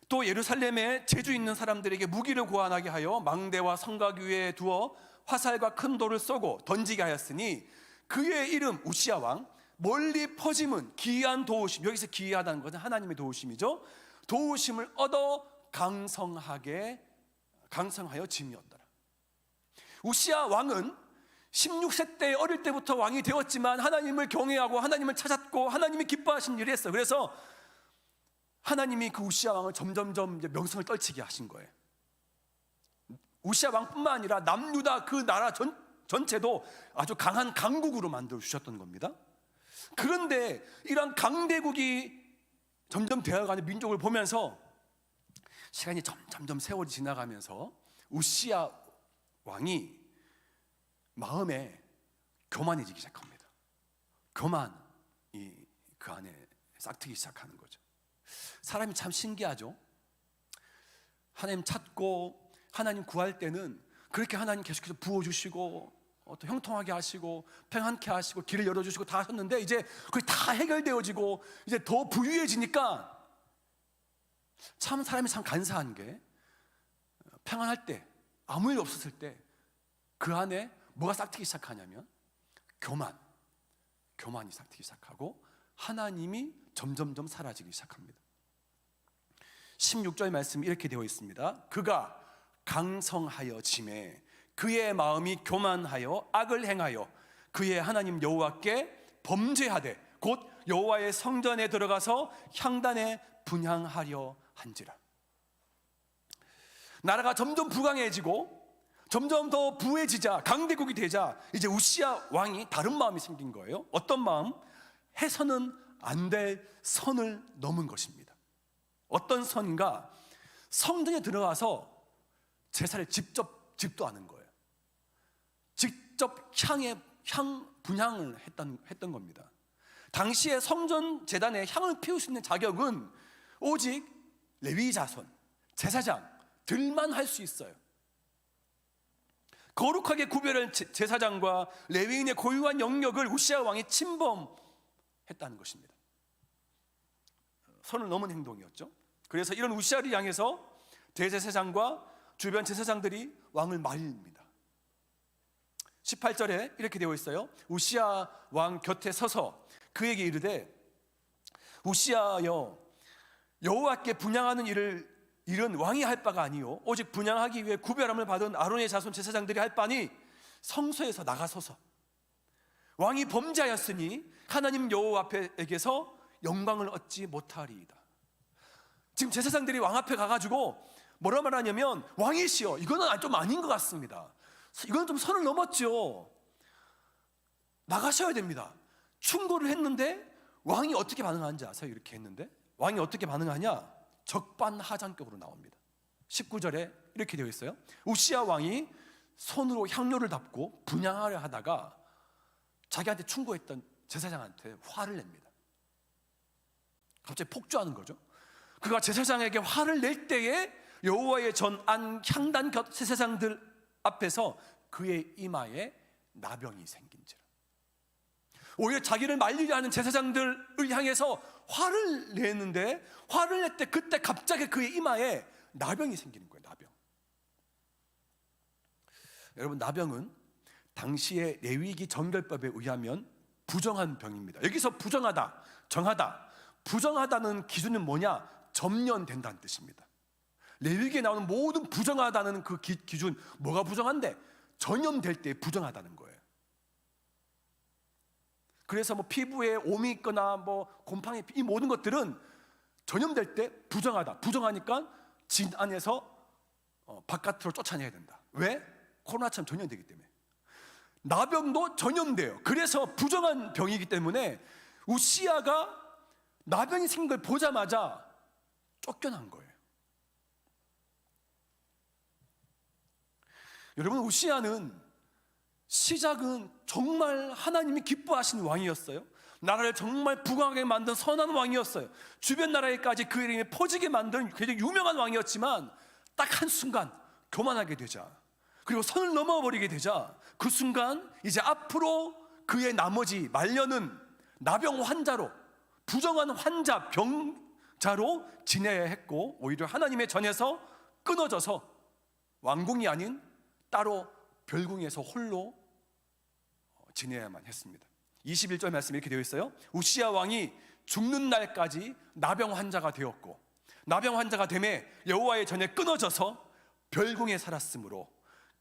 또 예루살렘에 재주 있는 사람들에게 무기를 고안하게 하여 망대와 성곽 위에 두어 화살과 큰 돌을 쏘고 던지게 하였으니 그의 이름 우시아 왕 멀리 퍼짐은 기이한 도우심, 여기서 기이하다는 것은 하나님의 도우심이죠. 도우심을 얻어 강성하여 짐이었더라. 우시아 왕은 16세 때 어릴 때부터 왕이 되었지만 하나님을 경외하고 하나님을 찾았고 하나님이 기뻐하신 일을 했어요. 그래서 하나님이 그 우시아 왕을 점점점 이제 명성을 떨치게 하신 거예요. 우시아 왕뿐만 아니라 남유다 그 나라 전체도 아주 강한 강국으로 만들어 주셨던 겁니다. 그런데 이런 강대국이 점점 되어가는 민족을 보면서 시간이 점점 세월이 지나가면서 우시아 왕이 마음에 교만해지기 시작합니다. 교만이 그 안에 싹트기 시작하는 거죠. 사람이 참 신기하죠. 하나님 찾고 하나님 구할 때는 그렇게 하나님 계속해서 부어주시고 또 형통하게 하시고 평안케 하시고 길을 열어주시고 다 하셨는데 이제 그게 다 해결되어지고 이제 더 부유해지니까 참 사람이 참 간사한 게 평안할 때, 아무 일 없었을 때 그 안에 뭐가 싹트기 시작하냐면 교만이 싹트기 시작하고 하나님이 점점점 사라지기 시작합니다. 16절 말씀이 이렇게 되어 있습니다. 그가 강성하여 짐에 그의 마음이 교만하여 악을 행하여 그의 하나님 여호와께 범죄하되 곧 여호와의 성전에 들어가서 향단에 분향하려 한지라. 나라가 점점 부강해지고 점점 더 부해지자, 강대국이 되자 이제 우시야 왕이 다른 마음이 생긴 거예요. 어떤 마음? 해서는 안 될 선을 넘은 것입니다. 어떤 선인가? 성전에 들어가서 제사를 직접 집도하는 거예요. 직접 향 분향을 했던 겁니다. 당시에 성전 제단에 향을 피울 수 있는 자격은 오직 레위 자손, 제사장들만 할 수 있어요. 거룩하게 구별한 제사장과 레위인의 고유한 영역을 우시야 왕이 침범했다는 것입니다. 선을 넘은 행동이었죠. 그래서 이런 우시야를 향해서 대제사장과 주변 제사장들이 왕을 말립니다. 18절에 이렇게 되어 있어요. 우시야 왕 곁에 서서 그에게 이르되 우시야여 여호와께 분향하는 일은 왕이 할 바가 아니요 오직 분향하기 위해 구별함을 받은 아론의 자손 제사장들이 할 바니 성소에서 나가소서. 왕이 범죄하였으니 하나님 여호와 앞에게서 영광을 얻지 못하리이다. 지금 제사장들이 왕 앞에 가가지고 뭐라 말하냐면 왕이시여 이거는 좀 아닌 것 같습니다. 이건 좀 선을 넘었죠. 나가셔야 됩니다. 충고를 했는데 왕이 어떻게 반응하는지 아세요? 이렇게 했는데 왕이 어떻게 반응하냐? 적반하장급으로 나옵니다. 19절에 이렇게 되어 있어요. 우시야 왕이 손으로 향료를 담고 분향하려 하다가 자기한테 충고했던 제사장한테 화를 냅니다. 갑자기 폭주하는 거죠. 그가 제사장에게 화를 낼 때에 여호와의 전안 향단 곁 제사장들 앞에서 그의 이마에 나병이 생긴지라. 오히려 자기를 말리려 하는 제사장들을 향해서 화를 내는데 화를 낼 때 그때 갑자기 그의 이마에 나병이 생기는 거예요. 나병. 여러분 나병은 당시의 레위기 정결법에 의하면 부정한 병입니다. 여기서 부정하다, 정하다. 부정하다는 기준은 뭐냐? 점령된다는 뜻입니다. 레위기에 나오는 모든 부정하다는 그 기준, 뭐가 부정한데? 전염될 때 부정하다는 거예요. 그래서 뭐 피부에 오미 있거나 뭐 곰팡이 이 모든 것들은 전염될 때 부정하다. 부정하니까 진 안에서 바깥으로 쫓아내야 된다. 왜? 코로나처럼 전염되기 때문에. 나병도 전염돼요. 그래서 부정한 병이기 때문에 우시야가 나병이 생긴 걸 보자마자 쫓겨난 거예요. 여러분 우시야는 시작은 정말 하나님이 기뻐하시는 왕이었어요. 나라를 정말 부강하게 만든 선한 왕이었어요. 주변 나라에까지 그 이름이 퍼지게 만든 굉장히 유명한 왕이었지만 딱 한순간 교만하게 되자, 그리고 선을 넘어버리게 되자 그 순간 이제 앞으로 그의 나머지 말년은 나병 환자로, 부정한 환자, 병자로 지내야 했고 오히려 하나님의 전에서 끊어져서 왕궁이 아닌 따로 별궁에서 홀로 지내야만 했습니다. 21절 말씀이 이렇게 되어 있어요. 우시야 왕이 죽는 날까지 나병 환자가 되었고 나병 환자가 되매 여호와의 전에 끊어져서 별궁에 살았으므로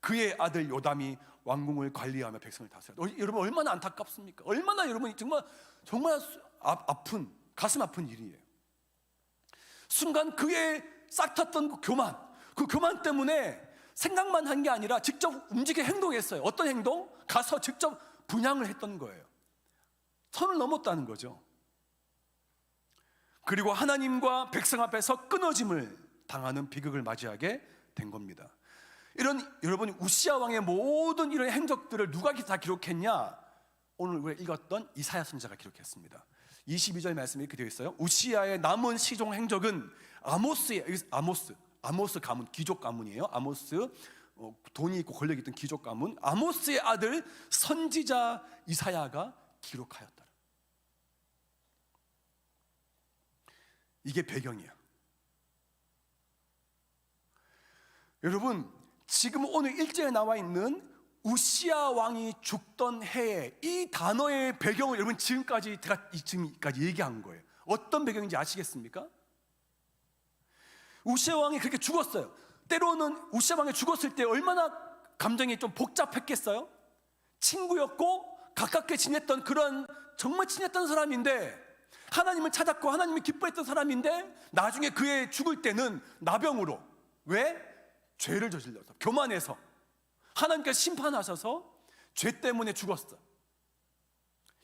그의 아들 요담이 왕궁을 관리하며 백성을 다스렸다. 여러분 얼마나 안타깝습니까? 얼마나 여러분이 정말 아픈, 가슴 아픈 일이에요. 순간 그의 싹텄던 그 교만 때문에 생각만 한 게 아니라 직접 움직여 행동했어요. 어떤 행동? 가서 직접 분향을 했던 거예요. 선을 넘었다는 거죠. 그리고 하나님과 백성 앞에서 끊어짐을 당하는 비극을 맞이하게 된 겁니다. 여러분 우시야 왕의 모든 이런 행적들을 누가 다 기록했냐? 오늘 우리가 읽었던 이사야 선지자가 기록했습니다. 22절 말씀이 이렇게 되어 있어요. 우시야의 남은 시종 행적은 아모스 가문, 귀족 가문이에요. 아모스 돈이 있고 권력이 있던 귀족 가문 아모스의 아들 선지자 이사야가 기록하였더라. 이게 배경이야. 여러분, 지금 오늘 1절에 나와 있는 우시야 왕이 죽던 해에 이 단어의 배경을 여러분 지금까지 얘기한 거예요. 어떤 배경인지 아시겠습니까? 우시야 왕이 그렇게 죽었어요. 때로는 우시야 왕이 죽었을 때 얼마나 감정이 좀 복잡했겠어요? 친구였고 가깝게 지냈던 그런 정말 친했던 사람인데, 하나님을 찾았고 하나님을 기뻐했던 사람인데, 나중에 그의 죽을 때는 나병으로, 왜? 죄를 저질러서, 교만해서 하나님께서 심판하셔서 죄 때문에 죽었어.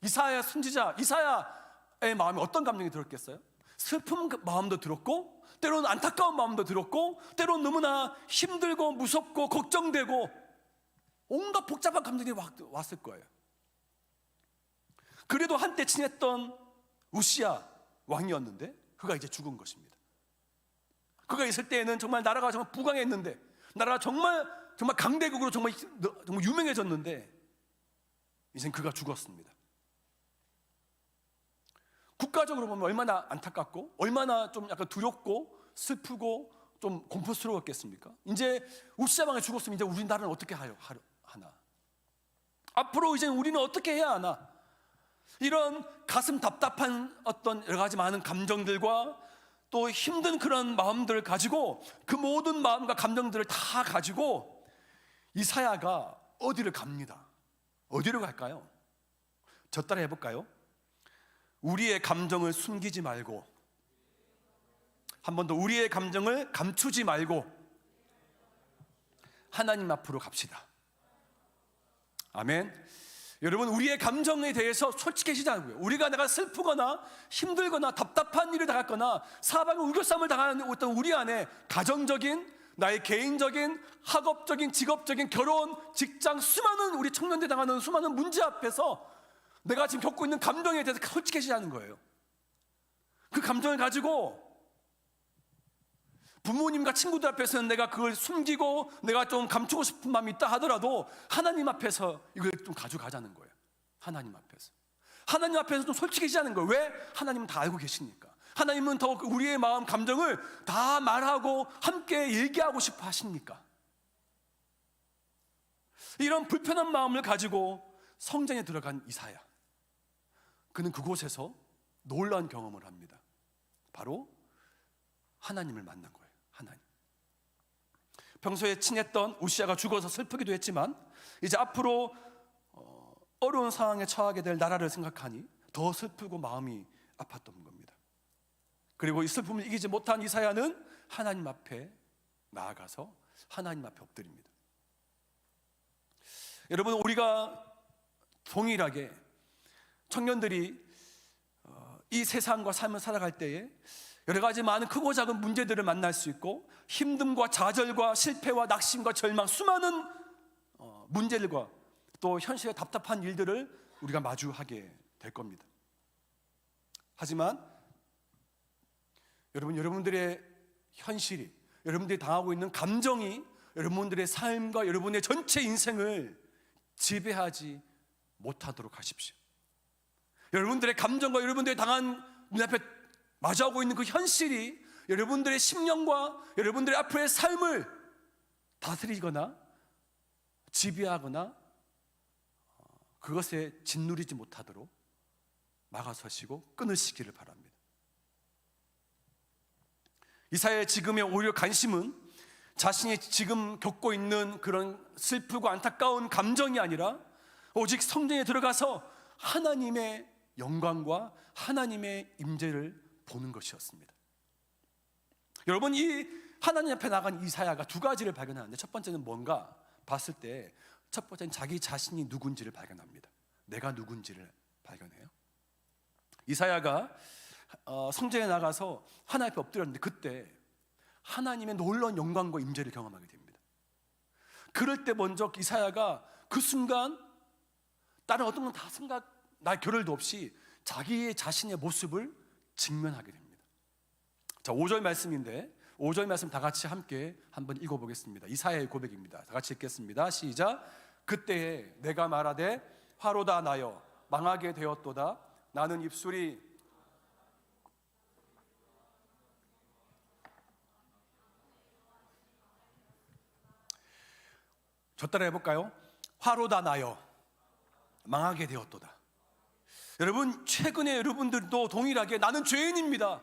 이사야 선지자 이사야의 마음에 어떤 감정이 들었겠어요? 슬픈 마음도 들었고, 때로는 안타까운 마음도 들었고, 때로는 너무나 힘들고 무섭고 걱정되고 온갖 복잡한 감정이 왔을 거예요. 그래도 한때 친했던 우시야 왕이었는데 그가 이제 죽은 것입니다. 그가 있을 때에는 정말 나라가 정말 부강했는데, 나라가 정말 강대국으로 정말 유명해졌는데, 이젠 그가 죽었습니다. 국가적으로 보면 얼마나 안타깝고 얼마나 좀 약간 두렵고 슬프고 좀 공포스러웠겠습니까? 이제 우시야 왕이 죽었으면 이제 우리나라는 어떻게 하나? 앞으로 이제 우리는 어떻게 해야 하나? 이런 가슴 답답한 어떤 여러 가지 많은 감정들과 또 힘든 그런 마음들을 가지고, 그 모든 마음과 감정들을 다 가지고 이사야가 어디를 갑니다. 어디로 갈까요? 저 따라 해볼까요? 우리의 감정을 숨기지 말고, 한 번 더, 우리의 감정을 감추지 말고 하나님 앞으로 갑시다. 아멘. 여러분, 우리의 감정에 대해서 솔직해지자고요. 우리가 내가 슬프거나 힘들거나 답답한 일을 당했거나 사방에 우겨쌈을 당하는 어떤 우리 안에 가정적인, 나의 개인적인, 학업적인, 직업적인, 결혼, 직장, 수많은 우리 청년들 당하는 수많은 문제 앞에서 내가 지금 겪고 있는 감정에 대해서 솔직해지자는 거예요. 그 감정을 가지고 부모님과 친구들 앞에서는 내가 그걸 숨기고 내가 좀 감추고 싶은 마음이 있다 하더라도 하나님 앞에서 이걸 좀 가져가자는 거예요. 하나님 앞에서 좀 솔직해지자는 거예요. 왜? 하나님은 다 알고 계시니까. 하나님은 더 우리의 마음, 감정을 다 말하고 함께 얘기하고 싶어 하시니까. 이런 불편한 마음을 가지고 성전에 들어간 이사야, 그는 그곳에서 놀라운 경험을 합니다. 바로 하나님을 만난 거예요. 하나님. 평소에 친했던 우시야가 죽어서 슬프기도 했지만, 이제 앞으로 어려운 상황에 처하게 될 나라를 생각하니 더 슬프고 마음이 아팠던 겁니다. 그리고 이 슬픔을 이기지 못한 이사야는 하나님 앞에 나아가서 하나님 앞에 엎드립니다. 여러분, 우리가 동일하게 청년들이 이 세상과 삶을 살아갈 때에 여러 가지 많은 크고 작은 문제들을 만날 수 있고, 힘듦과 좌절과 실패와 낙심과 절망, 수많은 문제들과 또 현실의 답답한 일들을 우리가 마주하게 될 겁니다. 하지만 여러분들의 현실이, 여러분들이 당하고 있는 감정이 여러분들의 삶과 여러분의 전체 인생을 지배하지 못하도록 하십시오. 여러분들의 감정과 여러분들이 당한 눈앞에 마주하고 있는 그 현실이 여러분들의 심령과 여러분들의 앞으로의 삶을 다스리거나 지배하거나 그것에 짓누리지 못하도록 막아서시고 끊으시기를 바랍니다. 이사야의 지금의 오히려 관심은 자신이 지금 겪고 있는 그런 슬프고 안타까운 감정이 아니라 오직 성전에 들어가서 하나님의 영광과 하나님의 임재를 보는 것이었습니다. 여러분, 이 하나님 앞에 나간 이사야가 두 가지를 발견하는데, 첫 번째는 뭔가 봤을 때 첫 번째는 자기 자신이 누군지를 발견합니다. 내가 누군지를 발견해요. 이사야가 성전에 나가서 하나님 앞에 엎드렸는데, 그때 하나님의 놀라운 영광과 임재를 경험하게 됩니다. 그럴 때 먼저 이사야가 그 순간 다른 어떤 건 다 날 겨를도 없이 자기의 자신의 모습을 직면하게 됩니다. 자, 5절 말씀인데 5절 말씀 다 같이 함께 한번 읽어보겠습니다. 이사야의 고백입니다. 다 같이 읽겠습니다. 시작. 그때에 내가 말하되 화로다 나여 망하게 되었도다. 나는 입술이 저 따라 해볼까요? 화로다 나여 망하게 되었도다. 여러분, 최근에 여러분들도 동일하게 나는 죄인입니다.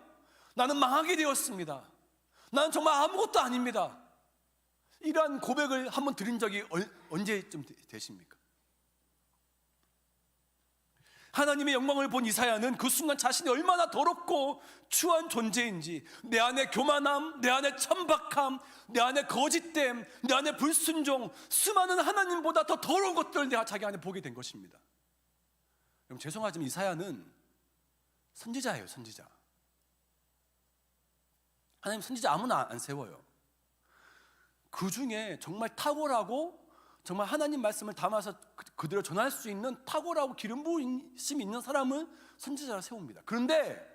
나는 망하게 되었습니다. 나는 정말 아무것도 아닙니다. 이러한 고백을 한번 드린 적이 언제쯤 되십니까? 하나님의 영광을 본 이사야는 그 순간 자신이 얼마나 더럽고 추한 존재인지, 내 안에 교만함, 내 안에 천박함, 내 안에 거짓됨, 내 안에 불순종, 수많은 하나님보다 더 더러운 것들을 내가 자기 안에 보게 된 것입니다. 여러분, 죄송하지만 이사야는 선지자예요. 선지자. 하나님 선지자 아무나 안 세워요. 그 중에 정말 탁월하고 정말 하나님 말씀을 담아서 그대로 전할 수 있는 탁월하고 기름 부으심이 있는 사람을 선지자로 세웁니다. 그런데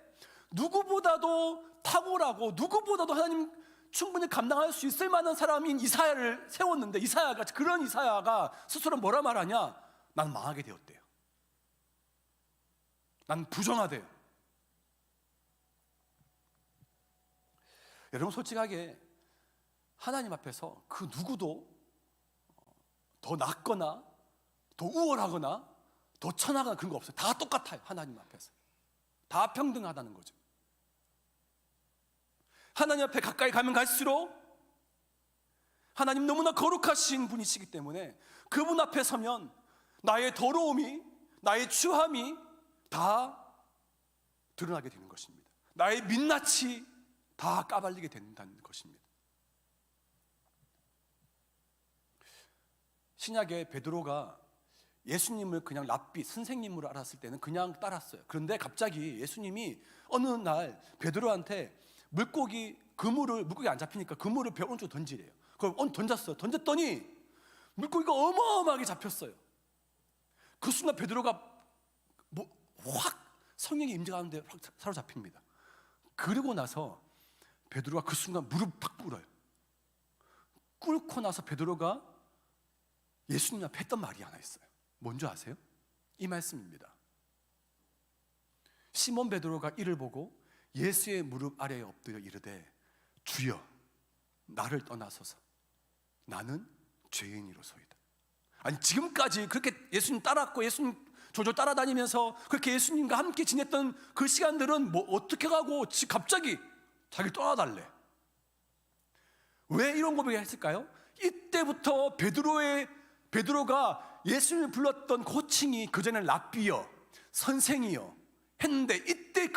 누구보다도 탁월하고 누구보다도 하나님 충분히 감당할 수 있을 만한 사람인 이사야를 세웠는데, 그런 이사야가 스스로 뭐라 말하냐? 난 망하게 되었대요. 난 부정하대요. 여러분, 솔직하게 하나님 앞에서 그 누구도 더 낫거나 더 우월하거나 더 천하거나 그런 거 없어요. 다 똑같아요. 하나님 앞에서 다 평등하다는 거죠. 하나님 앞에 가까이 가면 갈수록 하나님 너무나 거룩하신 분이시기 때문에 그분 앞에 서면 나의 더러움이, 나의 추함이 다 드러나게 되는 것입니다. 나의 민낯이 다 까발리게 된다는 것입니다. 신약에 베드로가 예수님을 그냥 랍비, 선생님으로 알았을 때는 그냥 따랐어요. 그런데 갑자기 예수님이 어느 날 베드로한테 물고기 안 잡히니까 그물을 배 오른쪽으로 던지래요. 그걸 던졌어요. 던졌더니 물고기가 어마어마하게 잡혔어요. 그 순간 베드로가 확 성령의 임재 가운데 확 사로잡힙니다. 그리고 나서 베드로가 그 순간 무릎 탁 꿇어요. 꿇고 나서 베드로가 예수님 앞에 했던 말이 하나 있어요. 뭔지 아세요? 이 말씀입니다. 시몬 베드로가 이를 보고 예수의 무릎 아래에 엎드려 이르되 주여 나를 떠나소서 나는 죄인이로소이다. 아니, 지금까지 그렇게 예수님 따랐고 예수님 졸졸 따라다니면서 그렇게 예수님과 함께 지냈던 그 시간들은 뭐 어떻게 가고 갑자기 자기를 떠나달래. 왜 이런 고백을 했을까요? 이때부터 베드로가 예수님을 불렀던 호칭이 그전에는 랍비여, 선생이여 했는데, 이때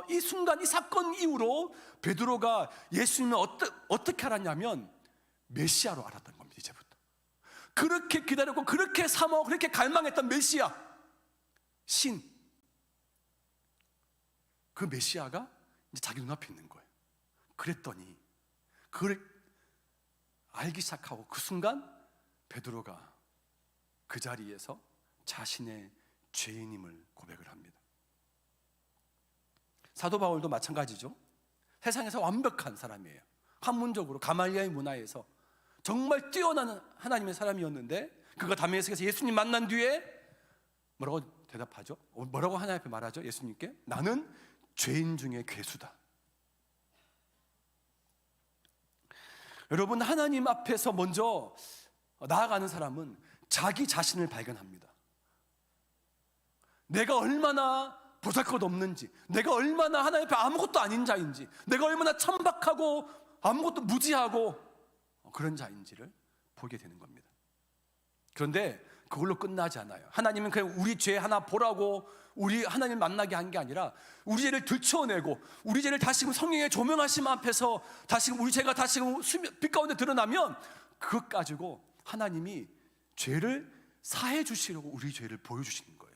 이 순간, 이 사건 이후로 베드로가 예수님을 어떻게 알았냐면 메시아로 알았던 겁니다. 이제부터 그렇게 기다렸고 그렇게 사모하고 그렇게 갈망했던 메시아, 신, 그 메시아가 이제 자기 눈앞에 있는 거예요. 그랬더니 그걸 알기 시작하고 그 순간 베드로가 그 자리에서 자신의 죄인임을 고백을 합니다. 사도 바울도 마찬가지죠. 세상에서 완벽한 사람이에요. 학문적으로 가말리아의 문화에서 정말 뛰어난 하나님의 사람이었는데, 그가 다메섹에서 예수님 만난 뒤에 뭐라고 대답하죠? 뭐라고 하나님 앞에 말하죠? 예수님께 나는 죄인 중에 괴수다. 여러분, 하나님 앞에서 먼저 나아가는 사람은 자기 자신을 발견합니다. 내가 얼마나 보잘것없는지, 내가 얼마나 하나님 앞에 아무것도 아닌 자인지, 내가 얼마나 천박하고 아무것도 무지하고 그런 자인지를 보게 되는 겁니다. 그런데 그걸로 끝나지 않아요. 하나님은 그냥 우리 죄 하나 보라고 우리 하나님 만나게 한 게 아니라 우리 죄를 들춰내고 우리 죄를 다시금 성령의 조명하심 앞에서 다시금 우리 죄가 다시금 빛 가운데 드러나면 그것 가지고 하나님이 죄를 사해 주시려고 우리 죄를 보여주시는 거예요.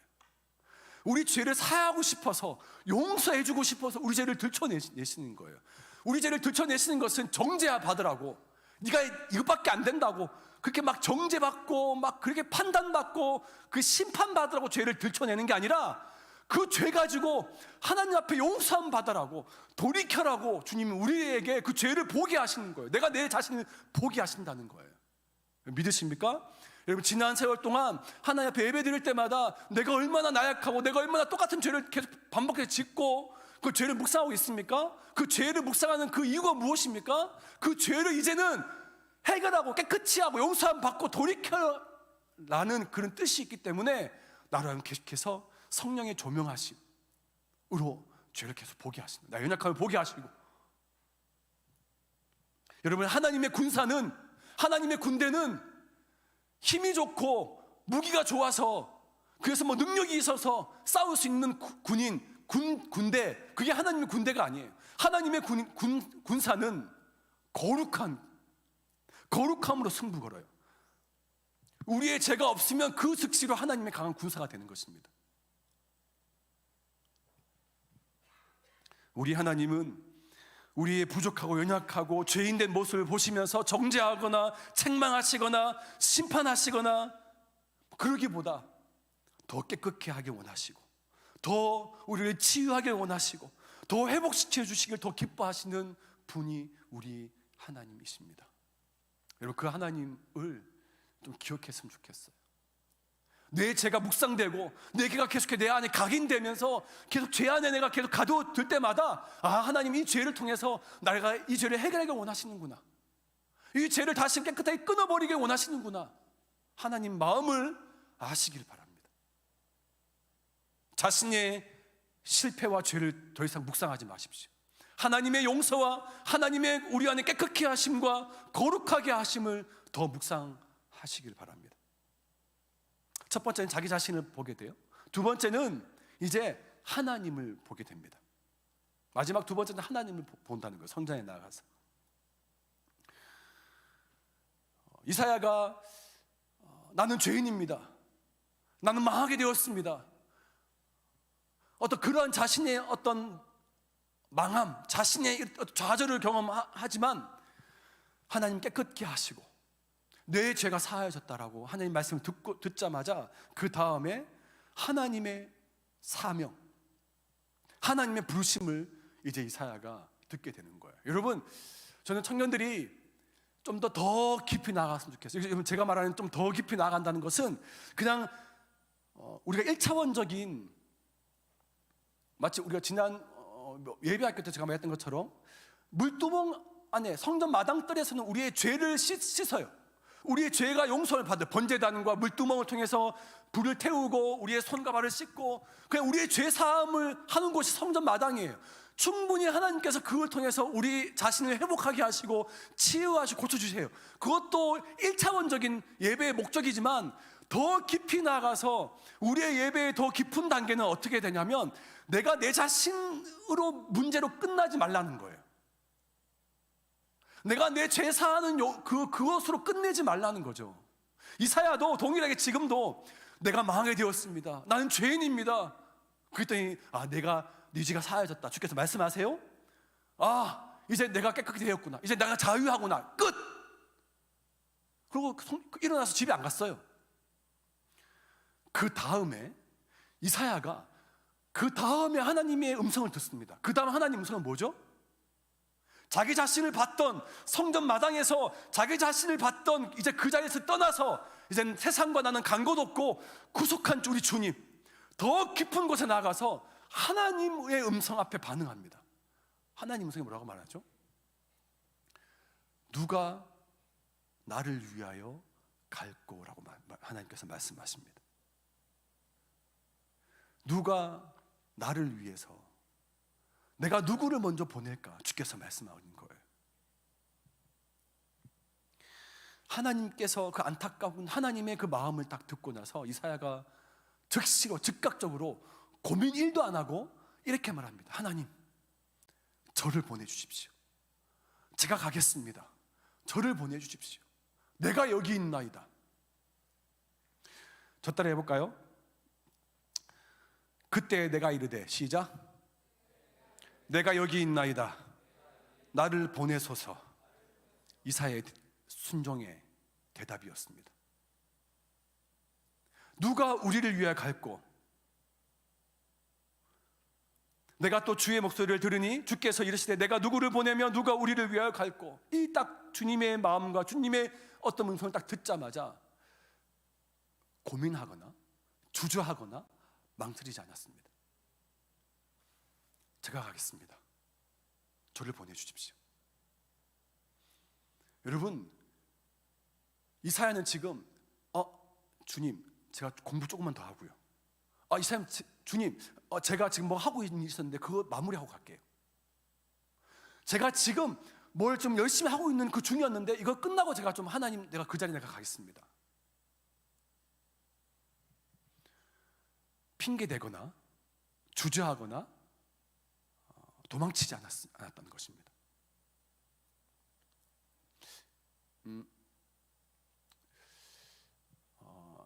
우리 죄를 사하고 싶어서, 용서해 주고 싶어서 우리 죄를 들춰내시는 거예요. 우리 죄를 들춰내시는 것은 정죄 받으라고, 네가 이것밖에 안 된다고 그렇게 막 정죄받고 막 그렇게 판단받고 그 심판받으라고 죄를 들춰내는 게 아니라, 그 죄 가지고 하나님 앞에 용서함 받으라고, 돌이켜라고 주님이 우리에게 그 죄를 보게 하시는 거예요. 내가 내 자신을 보게 하신다는 거예요. 믿으십니까? 여러분, 지난 세월 동안 하나님 앞에 예배 드릴 때마다 내가 얼마나 나약하고 내가 얼마나 똑같은 죄를 계속 반복해서 짓고 그 죄를 묵상하고 있습니까? 그 죄를 묵상하는 그 이유가 무엇입니까? 그 죄를 이제는 해결하고 깨끗이 하고 용서함 받고 돌이켜라는 그런 뜻이 있기 때문에 나를 하여금 계속해서 성령의 조명하심으로 죄를 계속 보게 하십니다. 나 연약함을 보게 하시고, 여러분, 하나님의 군사는, 하나님의 군대는 힘이 좋고 무기가 좋아서, 그래서 뭐 능력이 있어서 싸울 수 있는 군대, 그게 하나님의 군대가 아니에요. 하나님의 군사는 거룩함으로 승부 걸어요. 우리의 죄가 없으면 그 즉시로 하나님의 강한 군사가 되는 것입니다. 우리 하나님은 우리의 부족하고 연약하고 죄인된 모습을 보시면서 정죄하거나 책망하시거나 심판하시거나 그러기보다 더 깨끗게 하길 원하시고, 더 우리를 치유하길 원하시고, 더 회복시켜 주시길 더 기뻐하시는 분이 우리 하나님이십니다. 여러분, 그 하나님을 좀 기억했으면 좋겠어요. 내 죄가 묵상되고 내 죄가 계속해 내 안에 각인되면서 계속 죄 안에 내가 계속 가둬둘 때마다, 아, 하나님 이 죄를 통해서 내가 이 죄를 해결하길 원하시는구나, 이 죄를 다시 깨끗하게 끊어버리길 원하시는구나, 하나님 마음을 아시길 바랍니다. 자신의 실패와 죄를 더 이상 묵상하지 마십시오. 하나님의 용서와 하나님의 우리 안에 깨끗게 하심과 거룩하게 하심을 더 묵상하시길 바랍니다. 첫 번째는 자기 자신을 보게 돼요. 두 번째는 이제 하나님을 보게 됩니다. 마지막 두 번째는 하나님을 본다는 거예요. 성전에 나가서 이사야가 나는 죄인입니다, 나는 망하게 되었습니다, 어떤 그러한 자신의 어떤 망함, 자신의 좌절을 경험하지만 하나님 깨끗게 하시고 내 죄가 사하여졌다라고 하나님 말씀을 듣자마자 그 다음에 하나님의 사명, 하나님의 부르심을 이제 이사야가 듣게 되는 거예요. 여러분, 저는 청년들이 좀 더 깊이 나아갔으면 좋겠어요. 여러분, 제가 말하는 좀 더 깊이 나아간다는 것은 그냥 우리가 1차원적인, 마치 우리가 지난 예배할 때 제가 말했던 것처럼 물두멍 안에 성전 마당뜰에서는 우리의 죄를 씻어요. 우리의 죄가 용서를 받을 번제단과 물두멍을 통해서 불을 태우고 우리의 손과 발을 씻고 그냥 우리의 죄 사함을 하는 곳이 성전 마당이에요. 충분히 하나님께서 그걸 통해서 우리 자신을 회복하게 하시고 치유하시고 고쳐주세요. 그것도 1차원적인 예배의 목적이지만 더 깊이 나가서 우리의 예배의 더 깊은 단계는 어떻게 되냐면 내가 내 자신으로 문제로 끝나지 말라는 거예요. 내가 내 죄 사하는 그것으로 끝내지 말라는 거죠. 이사야도 동일하게 지금도 내가 망하게 되었습니다, 나는 죄인입니다. 그랬더니 내가 네 죄가 사하여졌다, 주께서 말씀하세요. 이제 내가 깨끗이 되었구나, 이제 내가 자유하구나, 끝. 그리고 일어나서 집에 안 갔어요. 그 다음에 이사야가 그 다음에 하나님의 음성을 듣습니다. 그 다음 하나님 음성은 뭐죠? 자기 자신을 봤던 성전 마당에서 자기 자신을 봤던 이제 그 자리에서 떠나서 이제는 세상과 나는 간 곳 없고 구속한 우리 주님, 더 깊은 곳에 나가서 하나님의 음성 앞에 반응합니다. 하나님 음성이 뭐라고 말하죠? 누가 나를 위하여 갈꼬라고 하나님께서 말씀하십니다. 누가 나를 위해서, 내가 누구를 먼저 보낼까? 주께서 말씀하는 거예요. 하나님께서 그 안타까운 하나님의 그 마음을 딱 듣고 나서 이사야가 즉각적으로 고민 1도 안 하고 이렇게 말합니다. 하나님, 저를 보내주십시오. 제가 가겠습니다. 저를 보내주십시오. 내가 여기 있나이다. 저 따라 해볼까요? 그때 내가 이르되, 시작. 내가 여기 있나이다. 나를 보내소서. 이사야의 순종의 대답이었습니다. 누가 우리를 위하여 갈고, 내가 또 주의 목소리를 들으니 주께서 이르시되 내가 누구를 보내며 누가 우리를 위하여 갈꼬. 이 딱 주님의 마음과 주님의 어떤 음성을 딱 듣자마자 고민하거나 주저하거나 망설이지 않았습니다. 제가 가겠습니다. 저를 보내주십시오. 여러분, 이사야는 지금 주님, 제가 공부 조금만 더 하고요. 이사야, 주님, 제가 지금 뭐 하고 있는 일이 있었는데 그거 마무리하고 갈게요. 제가 지금 뭘 좀 열심히 하고 있는 그 중이었는데 이거 끝나고 제가 좀 하나님, 내가 그 자리에 내가 가겠습니다. 핑계대거나 주저하거나 도망치지 않았다는 것입니다.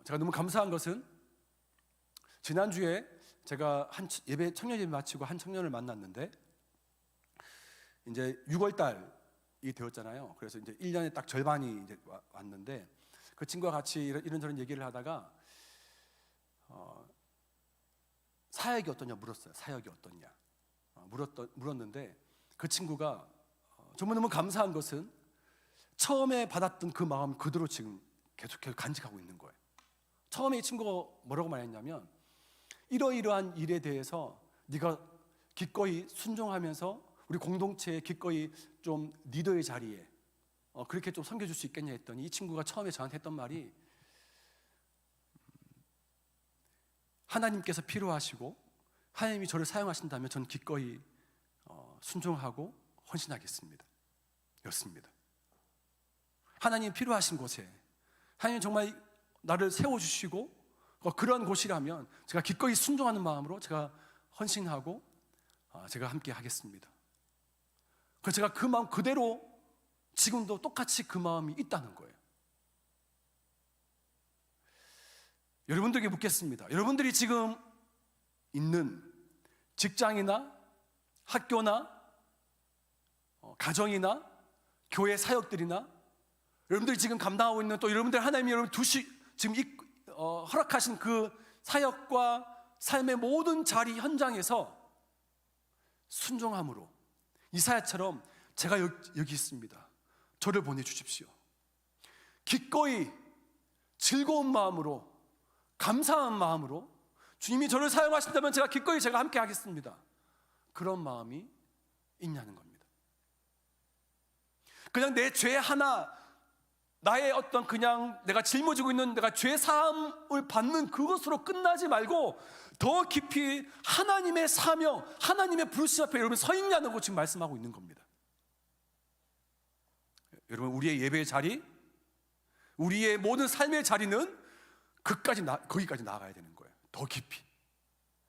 제가 너무 감사한 것은 지난주에 제가 한 예배, 청년 예배 마치고 한 청년을 만났는데 이제 6월 달이 되었잖아요. 그래서 이제 1년의 딱 절반이 이제 왔는데 그 친구와 같이 이런저런 얘기를 하다가 사역이 어떠냐 물었어요. 사역이 어떠냐 물었는데 그 친구가 정말 너무 감사한 것은 처음에 받았던 그 마음 그대로 지금 계속해서 간직하고 있는 거예요. 처음에 이 친구가 뭐라고 말했냐면 이러이러한 일에 대해서 네가 기꺼이 순종하면서 우리 공동체에 기꺼이 좀 리더의 자리에 그렇게 좀 섬겨줄 수 있겠냐 했더니 이 친구가 처음에 저한테 했던 말이 하나님께서 필요하시고 하나님이 저를 사용하신다면 저는 기꺼이 순종하고 헌신하겠습니다 였습니다. 하나님 필요하신 곳에 하나님 정말 나를 세워주시고 그런 곳이라면 제가 기꺼이 순종하는 마음으로 제가 헌신하고 제가 함께 하겠습니다. 그래서 제가 그 마음 그대로 지금도 똑같이 그 마음이 있다는 거예요. 여러분들에게 묻겠습니다. 여러분들이 지금 있는 직장이나 학교나 가정이나 교회 사역들이나 여러분들이 지금 감당하고 있는 또 여러분들 하나님이 여러분 지금 허락하신 그 사역과 삶의 모든 자리 현장에서 순종함으로 이사야처럼 제가 여기 있습니다. 저를 보내주십시오. 기꺼이 즐거운 마음으로 감사한 마음으로 주님이 저를 사용하신다면 제가 기꺼이 제가 함께 하겠습니다. 그런 마음이 있냐는 겁니다. 그냥 내 죄 하나 나의 어떤 그냥 내가 짊어지고 있는 내가 죄 사함을 받는 그것으로 끝나지 말고 더 깊이 하나님의 사명, 하나님의 부르심 앞에 여러분 서 있냐는 거 지금 말씀하고 있는 겁니다. 여러분 우리의 예배의 자리, 우리의 모든 삶의 자리는 거기까지 나아가야 되는 거예요. 더 깊이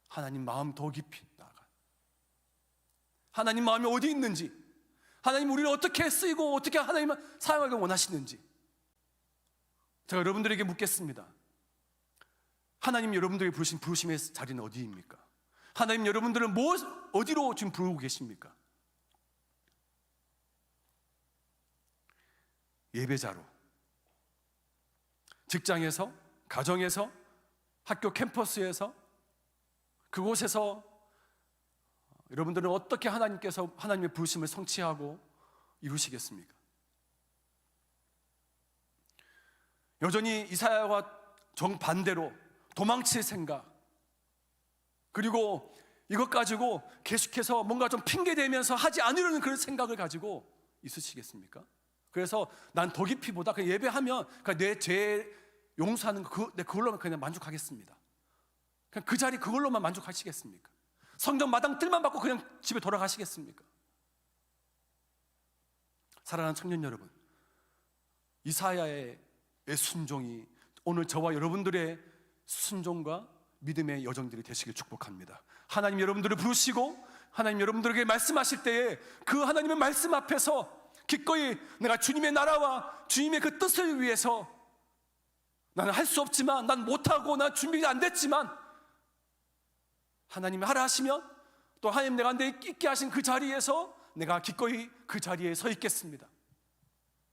하나님 마음 더 깊이 나아가. 하나님 마음이 어디 있는지, 하나님 우리를 어떻게 쓰이고 어떻게 하나님을 사용하기 원하시는지 제가 여러분들에게 묻겠습니다. 하나님 여러분들에게 부르신 부르심의 자리는 어디입니까? 하나님 여러분들은 어디로 지금 부르고 계십니까? 예배자로, 직장에서, 가정에서, 학교 캠퍼스에서, 그곳에서 여러분들은 어떻게 하나님께서 하나님의 부르심을 성취하고 이루시겠습니까? 여전히 이사야와 정반대로 도망칠 생각, 그리고 이것 가지고 계속해서 뭔가 좀 핑계대면서 하지 않으려는 그런 생각을 가지고 있으시겠습니까? 그래서 난 더 깊이보다 그냥 예배하면 내 죄 용서하는 그걸로만 그냥 만족하겠습니다. 그냥 그 자리 그걸로만 만족하시겠습니까? 성전 마당 뜰만 받고 그냥 집에 돌아가시겠습니까? 사랑하는 청년 여러분, 이사야의 순종이 오늘 저와 여러분들의 순종과 믿음의 여정들이 되시길 축복합니다. 하나님 여러분들을 부르시고 하나님 여러분들에게 말씀하실 때에 그 하나님의 말씀 앞에서 기꺼이 내가 주님의 나라와 주님의 그 뜻을 위해서 나는 할 수 없지만, 난 못하고 난 준비가 안 됐지만 하나님이 하라 하시면 또 하나님 내가 내 있게 하신 그 자리에서 내가 기꺼이 그 자리에 서 있겠습니다.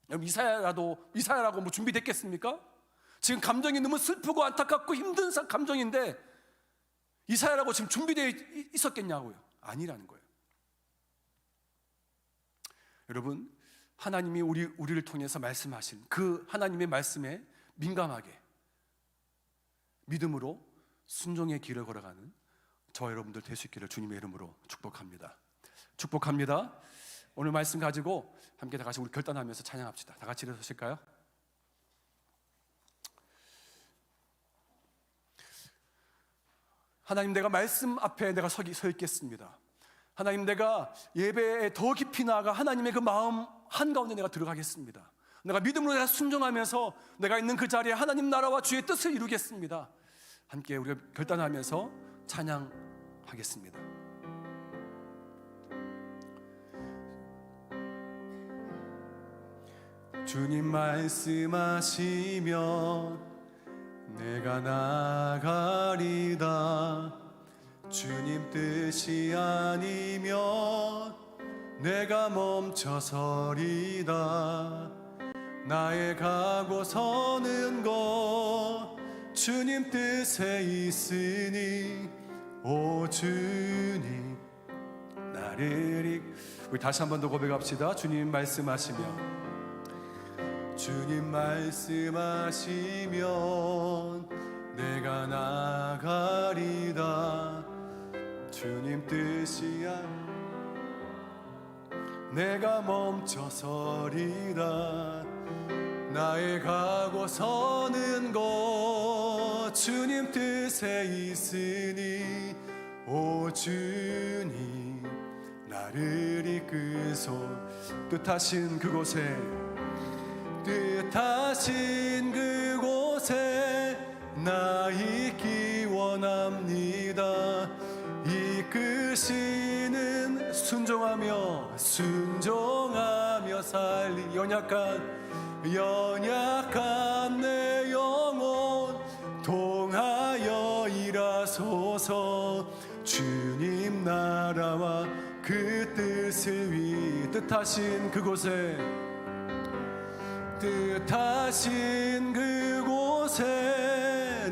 여러분 이사야라고 뭐 준비됐겠습니까? 지금 감정이 너무 슬프고 안타깝고 힘든 감정인데 이사야라고 지금 준비되어 있었겠냐고요. 아니라는 거예요. 여러분, 하나님이 우리를 통해서 말씀하신 그 하나님의 말씀에 민감하게 믿음으로 순종의 길을 걸어가는 저와 여러분들 될 수 있기를 주님의 이름으로 축복합니다. 축복합니다. 오늘 말씀 가지고 함께 다 같이 우리 결단하면서 찬양합시다. 다 같이 일어서실까요? 하나님, 내가 말씀 앞에 내가 서 있겠습니다. 하나님, 내가 예배에 더 깊이 나아가 하나님의 그 마음 한가운데 내가 들어가겠습니다. 내가 믿음으로 내가 순종하면서 내가 있는 그 자리에 하나님 나라와 주의 뜻을 이루겠습니다. 함께 우리가 결단하면서 찬양하겠습니다. 주님 말씀하시면 내가 나가리다. 주님 뜻이 아니면 내가 멈춰서리다. 나의 가고 서는 것 주님 뜻에 있으니 오 주님 나를 우리 다시 한 번 더 고백합시다. 주님 말씀하시면 주님 말씀하시면 내가 나가리다. 주님 뜻이야 내가 멈춰서리다. 나의 가고 서는 것 주님 뜻에 있으니 오 주님 나를 이끄소. 뜻하신 그곳에 뜻하신 그곳에 나 있기 원합니다. 이끄시는 순종하며 살리 연약한 내 영혼 통하여 일하소서. 주님 나라와 그 뜻을 위해 뜻하신 그곳에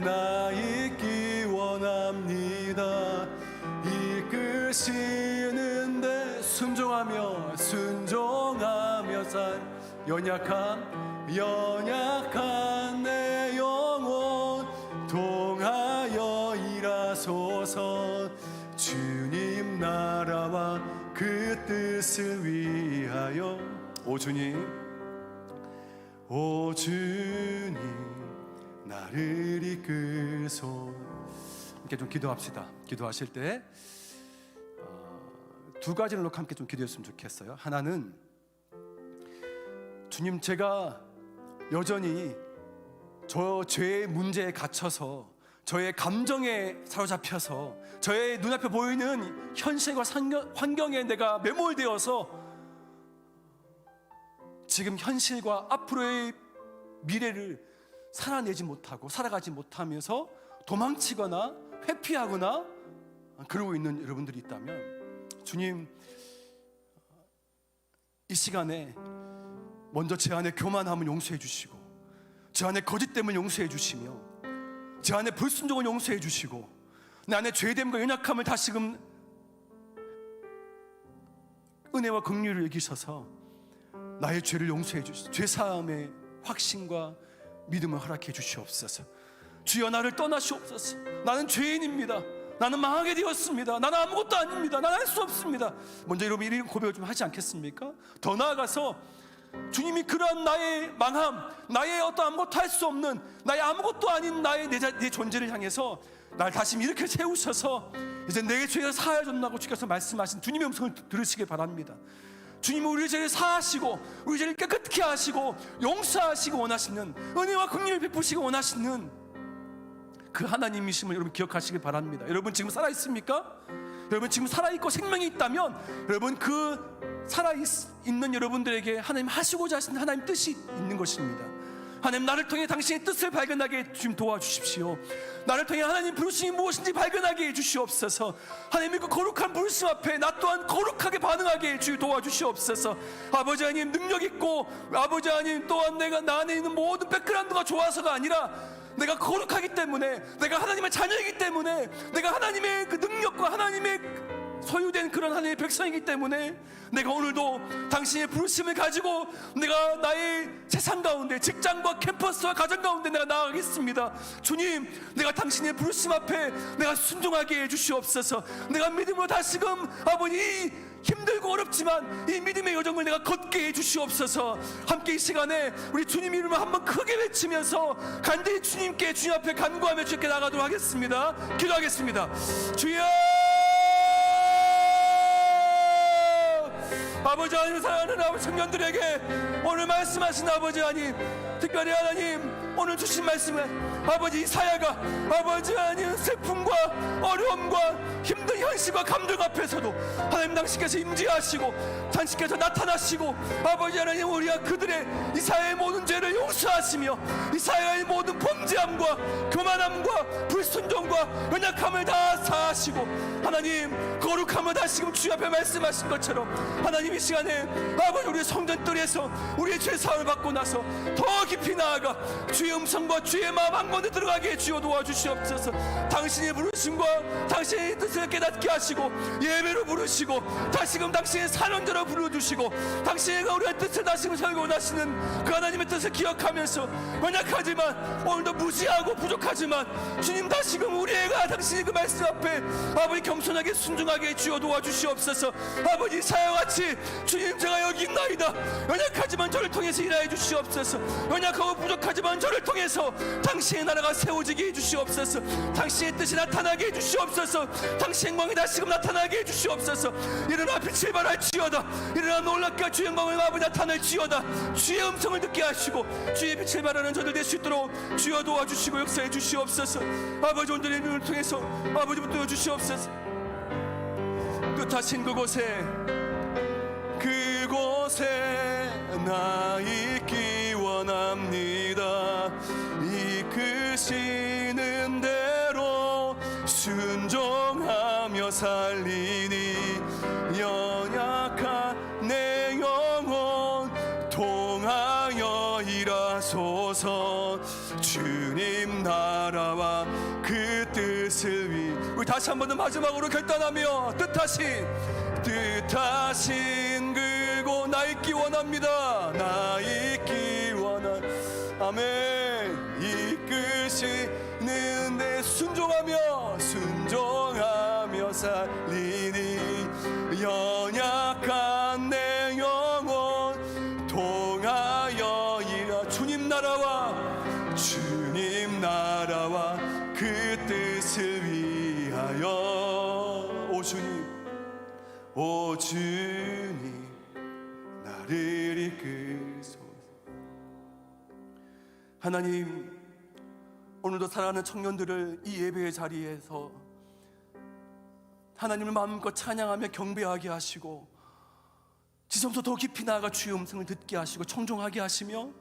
나 있기 원합니다. 이끄시는데 순종하며 연약한 내 영혼 통하여 일하소서. 주님 나라와 그 뜻을 위하여 오 주님 나를 이끄소. 함께 좀 기도합시다. 기도하실 때 두 가지를 놓고 함께 좀 기도했으면 좋겠어요. 하나는 주님, 제가 여전히 저 죄의 문제에 갇혀서 저의 감정에 사로잡혀서 저의 눈앞에 보이는 현실과 환경에 내가 매몰되어서 지금 현실과 앞으로의 미래를 살아내지 못하고 살아가지 못하면서 도망치거나 회피하거나 그러고 있는 여러분들이 있다면 주님, 이 시간에 먼저 제 안에 교만함을 용서해 주시고 제 안에 거짓됨을 용서해 주시며 제 안에 불순종을 용서해 주시고 내 안에 죄됨과 연약함을 다시금 은혜와 긍휼을 여기셔서 나의 죄를 용서해 주시고 죄사함의 확신과 믿음을 허락해 주시옵소서. 주여, 나를 떠나시옵소서. 나는 죄인입니다. 나는 망하게 되었습니다. 나는 아무것도 아닙니다. 나는 할 수 없습니다. 먼저 여러분 이런 고백을 좀 하지 않겠습니까? 더 나아가서 주님이 그러한 나의 망함, 나의 어떤 아무것도 할 수 없는, 나의 아무것도 아닌 내 존재를 향해서 날 다시 이렇게 세우셔서 이제 내 죄가 사하여졌다고 주께서 말씀하신 주님의 음성을 들으시길 바랍니다. 주님은 우리 죄를 사하시고 우리 죄를 깨끗게 하시고 용서하시고 원하시는, 은혜와 긍휼을 베푸시고 원하시는 그 하나님이심을 여러분 기억하시길 바랍니다. 여러분 지금 살아있습니까? 여러분 지금 살아있고 생명이 있다면 여러분 그 살아있는 여러분들에게 하나님 하시고자 하시는 하나님 뜻이 있는 것입니다. 하나님, 나를 통해 당신의 뜻을 발견하게 좀 도와주십시오. 나를 통해 하나님 부르심이 무엇인지 발견하게 해주시옵소서. 하나님의 그 거룩한 부르심 앞에 나 또한 거룩하게 반응하게 도와주시옵소서. 아버지 하나님, 능력 있고 아버지 하나님 또한 내가 나 안에 있는 모든 백그라운드가 좋아서가 아니라 내가 거룩하기 때문에, 내가 하나님의 자녀이기 때문에, 내가 하나님의 그 능력과 하나님의 소유된 그런 하나님의 백성이기 때문에 내가 오늘도 당신의 부르심을 가지고 내가 나의 세상 가운데, 직장과 캠퍼스와 가정 가운데 내가 나아가겠습니다. 주님, 내가 당신의 부르심 앞에 내가 순종하게 해주시옵소서. 내가 믿음으로 다시금 아버지 힘들고 어렵지만 이 믿음의 여정을 내가 걷게 해주시옵소서. 함께 이 시간에 우리 주님 이름을 한번 크게 외치면서 간절히 주님께, 주님 앞에 간구하며 주께 나가도록 하겠습니다. 기도하겠습니다. 주여, 아버지 하나님, 사랑하는 아버지 청년들에게 오늘 말씀하신 아버지 하나님, 특별히 하나님 오늘 주신 말씀을 아버지 이사야가 아버지 하나님 슬픔과 어려움과 힘든 현실과 감정 앞에서도 하나님 당신께서 임재하시고 당신께서 나타나시고 아버지 하나님 우리가 그들의 이사야의 모든 죄를 용서하시며 이사야의 모든 범죄함과 교만함과 불순종과 연약함을 다 사하시고 하나님 거룩함을 다시금 주 앞에 말씀하신 것처럼 하나님 이 시간에 아버지 우리 성전뜰에서 우리의 죄사함을 받고 나서 더 깊이 나아가 주의 음성과 주의 마음 한 곳에 들어가게 해 주여 도와주시옵소서. 당신의 부르심과 당신의 뜻을 깨닫게 하시고 예배로 부르시고 다시금 당신의 사명대로 부르주시고 당신의 우리의 뜻을 다시금 설고 원하시는 그 하나님의 뜻을 기억하면서 연약하지만 오늘도 무지하고 부족하지만 주님 다시금 우리가 당신의 그 말씀 앞에 아버지 겸손하게 순종하게 해 주여 도와주시옵소서. 아버지 사야같이 주님 제가 여기 있나이다. 연약하지만 저를 통해서 일하여 주시옵소서. 연약하고 부족하지만 저를 통해서 당신의 나라가 세워지게 해주시옵소서. 당신의 뜻이 나타나게 해주시옵소서. 당신의 영광이 다시금 나타나게 해주시옵소서. 일어나 빛을 발할지어다. 일어나 놀랍게 주의 영광을 아버지 나타낼지어다. 주의 음성을 듣게 하시고 주의 빛을 발하는 저들 될 수 있도록 주여 도와주시고 역사해 주시옵소서. 아버지 오늘의 눈을 통해서 아버지 붙들어 주시옵소서. 뜻하신 그곳에 나 있기 원합니다. 이끄시는 대로 순종하며 살리니 연약한 내 영혼 통하여 일하소서. 주님 나라와 그 뜻을 위해 우리 다시 한 번 더 마지막으로 결단하며 뜻하신 그곳 나 있기 원합니다. 나 있기 원한 아멘. 이끄시는 데 순종하며 살리니 연약한 내 영혼 통하여 일하 주님 나라와 그 뜻을 위하여 오 주님 나를 이끌소서. 하나님 오늘도 사랑하는 청년들을 이 예배의 자리에서 하나님을 마음껏 찬양하며 경배하게 하시고 지성소 더 깊이 나아가 주의 음성을 듣게 하시고 청종하게 하시며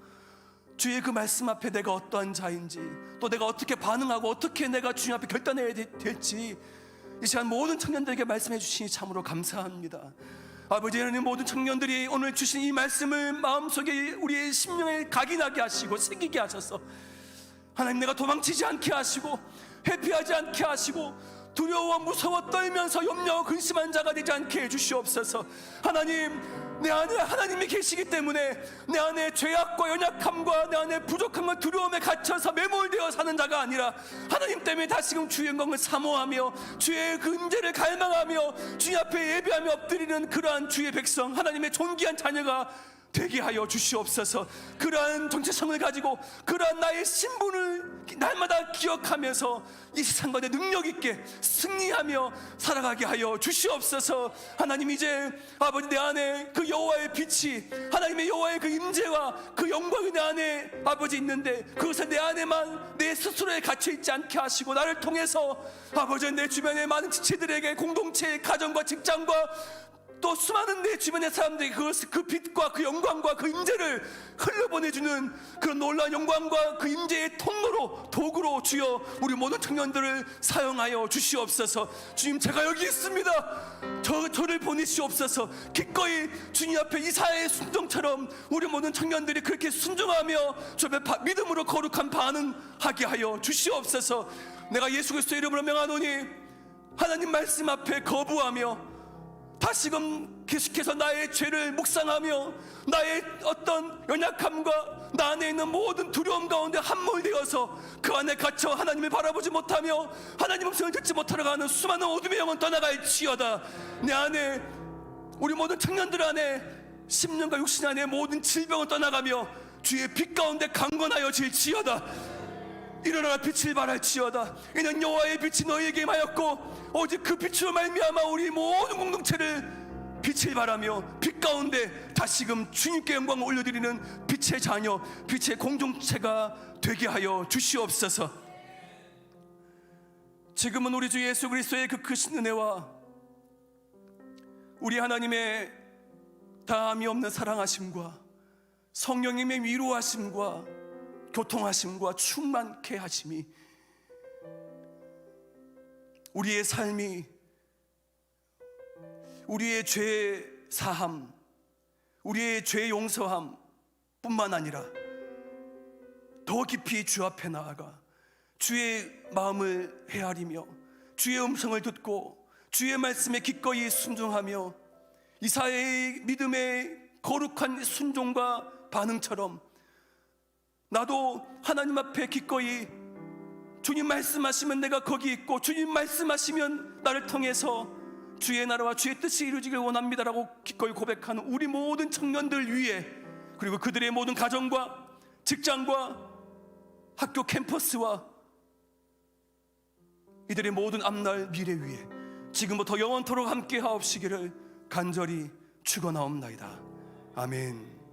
주의 그 말씀 앞에 내가 어떠한 자인지 또 내가 어떻게 반응하고 어떻게 내가 주님 앞에 결단해야 될지 이 시간 모든 청년들에게 말씀해 주시니 참으로 감사합니다. 아버지 하나님 모든 청년들이 오늘 주신 이 말씀을 마음속에 우리의 심령에 각인하게 하시고 새기게 하셔서 하나님 내가 도망치지 않게 하시고 회피하지 않게 하시고 두려워 무서워 떨면서 염려하고 근심한 자가 되지 않게 해주시옵소서. 하나님 내 안에 하나님이 계시기 때문에 내 안에 죄악과 연약함과 내 안에 부족함과 두려움에 갇혀서 매몰되어 사는 자가 아니라 하나님 때문에 다시금 주의 영광을 사모하며 주의 그 은혜를 갈망하며 주님 앞에 예배하며 엎드리는 그러한 주의 백성 하나님의 존귀한 자녀가 되게 하여 주시옵소서. 그러한 정체성을 가지고 그러한 나의 신분을 날마다 기억하면서 이 세상 가운데 능력 있게 승리하며 살아가게 하여 주시옵소서. 하나님 이제 아버지 내 안에 그 여호와의 빛이 하나님의 여호와의 그 임재와 그 영광이 내 안에 아버지 있는데 그것을 내 안에만 내 스스로에 갇혀있지 않게 하시고 나를 통해서 아버지 내 주변의 많은 지체들에게 공동체 가정과 직장과 또 수많은 내 주변의 사람들이 그 빛과 그 영광과 그 임재를 흘려보내주는 그런 놀라운 영광과 그 임재의 통로로 도구로 주여 우리 모든 청년들을 사용하여 주시옵소서. 주님 제가 여기 있습니다. 저를 보내시옵소서. 기꺼이 주님 앞에 이사야의 순종처럼 우리 모든 청년들이 그렇게 순종하며 주 앞에 믿음으로 거룩한 반응하게 하여 주시옵소서. 내가 예수 그리스도 이름으로 명하노니 하나님 말씀 앞에 거부하며 다시금 계속해서 나의 죄를 묵상하며 나의 어떤 연약함과 나 안에 있는 모든 두려움 가운데 함몰되어서 그 안에 갇혀 하나님을 바라보지 못하며 하나님 음성을 듣지 못하러 가는 수많은 어둠의 영혼 떠나갈지어다. 내 안에, 우리 모든 청년들 안에, 10년과 60년 안에 모든 질병을 떠나가며 주의 빛 가운데 강건하여 질지어다. 일어나라, 빛을 발할지어다. 이는 여호와의 빛이 너희에게 임하였고 오직 그 빛으로 말미암아 우리 모든 공동체를 빛을 발하며 빛 가운데 다시금 주님께 영광을 올려드리는 빛의 자녀, 빛의 공동체가 되게 하여 주시옵소서. 지금은 우리 주 예수 그리스도의 그 크신 은혜와 우리 하나님의 다함이 없는 사랑하심과 성령님의 위로하심과 교통하심과 충만케 하심이 우리의 삶이, 우리의 죄 사함, 우리의 죄 용서함 뿐만 아니라 더 깊이 주 앞에 나아가 주의 마음을 헤아리며 주의 음성을 듣고 주의 말씀에 기꺼이 순종하며 이사야의 믿음의 거룩한 순종과 반응처럼 나도 하나님 앞에 기꺼이 주님 말씀하시면 내가 거기 있고 주님 말씀하시면 나를 통해서 주의 나라와 주의 뜻이 이루어지길 원합니다라고 기꺼이 고백하는 우리 모든 청년들 위해, 그리고 그들의 모든 가정과 직장과 학교 캠퍼스와 이들의 모든 앞날 미래 위에 지금부터 영원토록 함께 하옵시기를 간절히 축원하옵나이다. 아멘.